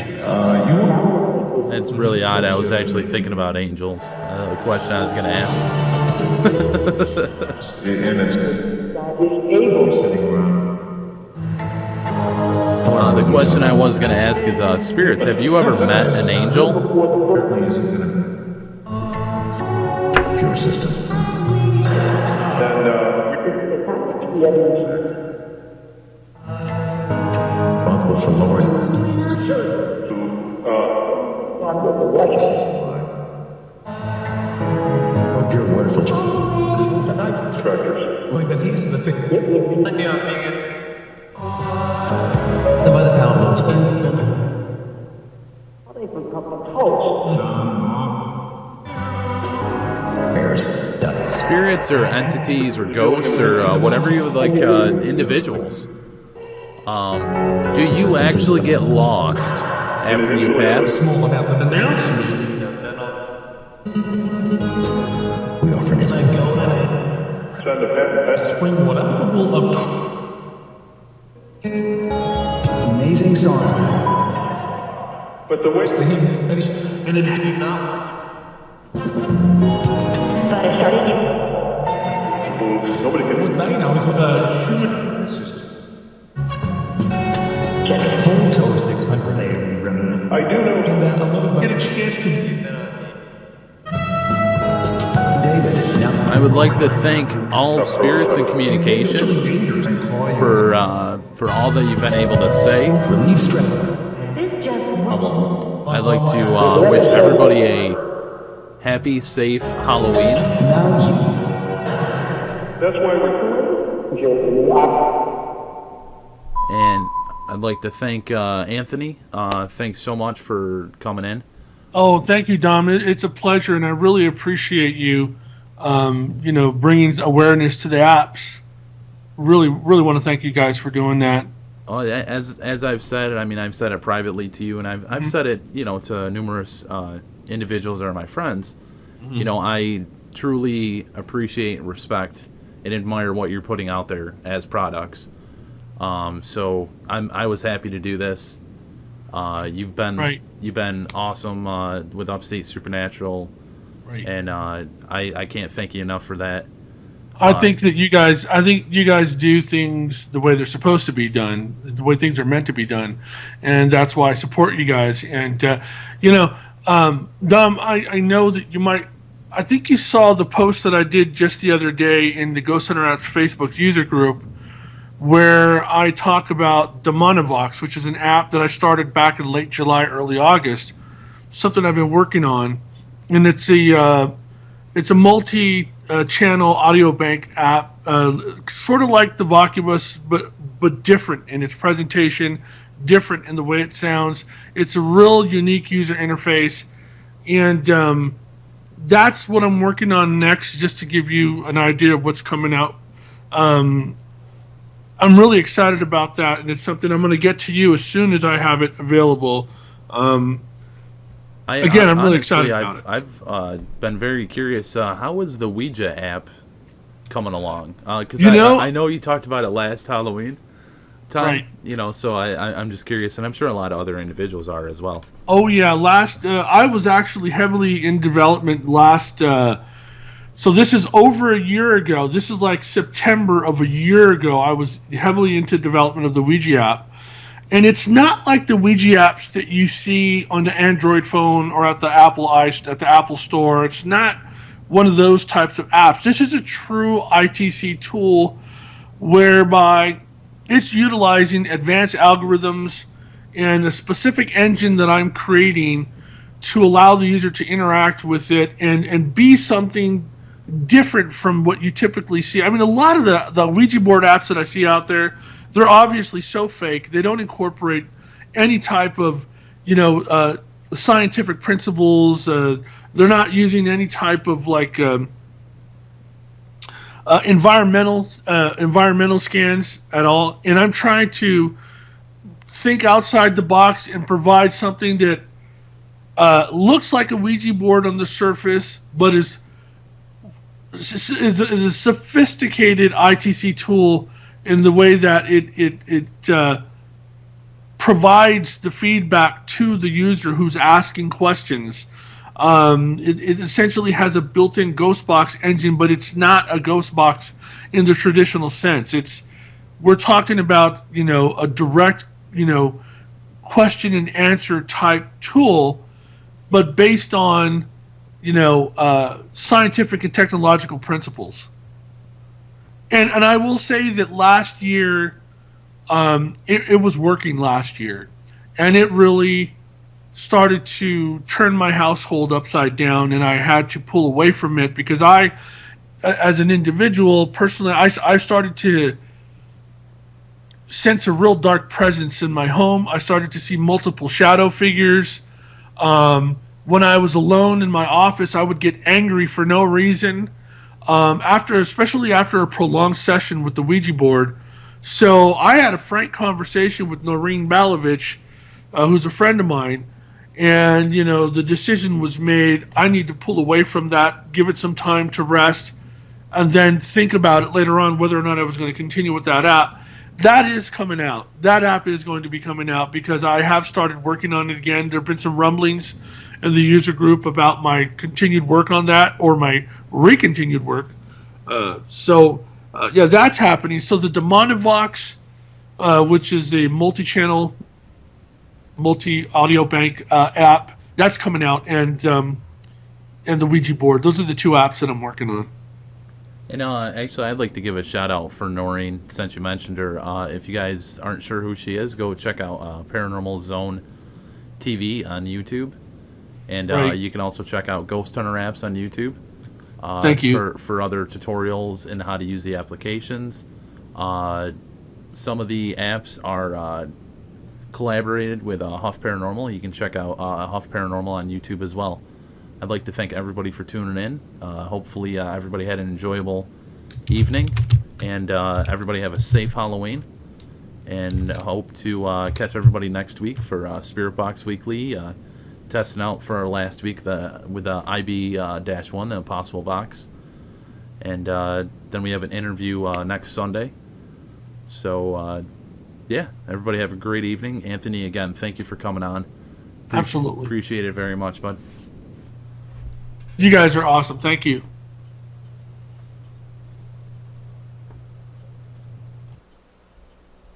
It's really odd. I was actually thinking about angels. The question I was going to ask. And it's sitting around. The question I was going to ask is, spirits, have you ever met an angel? Certainly isn't going to pure system. Responsible for lowering. Pure wonderful. Wait, but here's the thing. By the pound. Spirits or entities or ghosts or whatever you would like, individuals. Do you actually get lost after you pass? We offer it. Springwater. Amazing song. But the way And it had you now. But I started you. Nobody can. What they know is with a human system. Full tower 600 layer remnant. I do know. And that a little get a chance to David, now I would like to thank all spirits in communication for all that you've been able to say. relieve stress. I'd like to wish everybody a happy, safe Halloween. That's why And I'd like to thank Anthony. Thanks so much for coming in. Oh, thank you, Dom. It's a pleasure, and I really appreciate you, bringing awareness to the apps. Really, really want to thank you guys for doing that. Oh, as I've said, I mean, I've said it privately to you, and I've said it, to numerous individuals that are my friends. Mm-hmm. I truly appreciate and respect and admire what you're putting out there as products. So I was happy to do this. You've been awesome with Upstate Supernatural, right. And I can't thank you enough for that. I think you guys do things the way they're supposed to be done, the way things are meant to be done, and that's why I support you guys. And Dom, I know that you might. I think you saw the post that I did just the other day in the Ghosthunterapps Facebook user group, where I talk about Demonovox, which is an app that I started back in late July, early August, something I've been working on, and it's a multi-channel audio bank app, sort of like the Vocubus, but different in its presentation, different in the way it sounds. It's a real unique user interface, and that's what I'm working on next, just to give you an idea of what's coming out. I'm really excited about that, and it's something I'm going to get to you as soon as I have it available. I'm really excited about it. I've been very curious. How is the Ouija app coming along? Because I know you talked about it last Halloween time, right? So I'm just curious, and I'm sure a lot of other individuals are as well. Oh yeah, I was actually heavily in development last. So this is over a year ago. This is like September of a year ago. I was heavily into development of the Ouija app. And it's not like the Ouija apps that you see on the Android phone or at the Apple Store. It's not one of those types of apps. This is a true ITC tool whereby it's utilizing advanced algorithms and a specific engine that I'm creating to allow the user to interact with it and be something different from what you typically see. I mean, a lot of the Ouija board apps that I see out there, they're obviously so fake. They don't incorporate any type of, scientific principles. They're not using any type of environmental scans at all. And I'm trying to think outside the box and provide something that looks like a Ouija board on the surface, but is a sophisticated ITC tool in the way that it provides the feedback to the user who's asking questions. It essentially has a built-in ghost box engine, but it's not a ghost box in the traditional sense. We're talking about a direct question and answer type tool, but based on scientific and technological principles. And I will say that last year, it was working last year, and it really started to turn my household upside down, and I had to pull away from it because I, as an individual, personally, I started to sense a real dark presence in my home. I started to see multiple shadow figures. When I was alone in my office, I would get angry for no reason. Especially after a prolonged session with the Ouija board. So I had a frank conversation with Noreen Balovich, who's a friend of mine, and the decision was made. I need to pull away from that, give it some time to rest, and then think about it later on whether or not I was going to continue with that app. That is coming out. That app is going to be coming out because I have started working on it again. There have been some rumblings in the user group about my continued work on that, or my recontinued work. That's happening. So the Demonovox, which is a multi-channel, multi-audio bank app, that's coming out, and the Ouija board. Those are the two apps that I'm working on. Actually, I'd like to give a shout out for Noreen, since you mentioned her. If you guys aren't sure who she is, go check out Paranormal Zone TV on YouTube. And right. You can also check out Ghosthunterapps on YouTube. Thank you. For other tutorials and how to use the applications. Some of the apps are collaborated with Huff Paranormal. You can check out Huff Paranormal on YouTube as well. I'd like to thank everybody for tuning in. Hopefully everybody had an enjoyable evening, and everybody have a safe Halloween. And hope to catch everybody next week for Spirit Box Weekly. Testing out for our last week with the IB-1, the Impossible Box. And then we have an interview next Sunday. So, everybody have a great evening. Anthony, again, thank you for coming on. Absolutely. Appreciate it very much, bud. You guys are awesome. Thank you.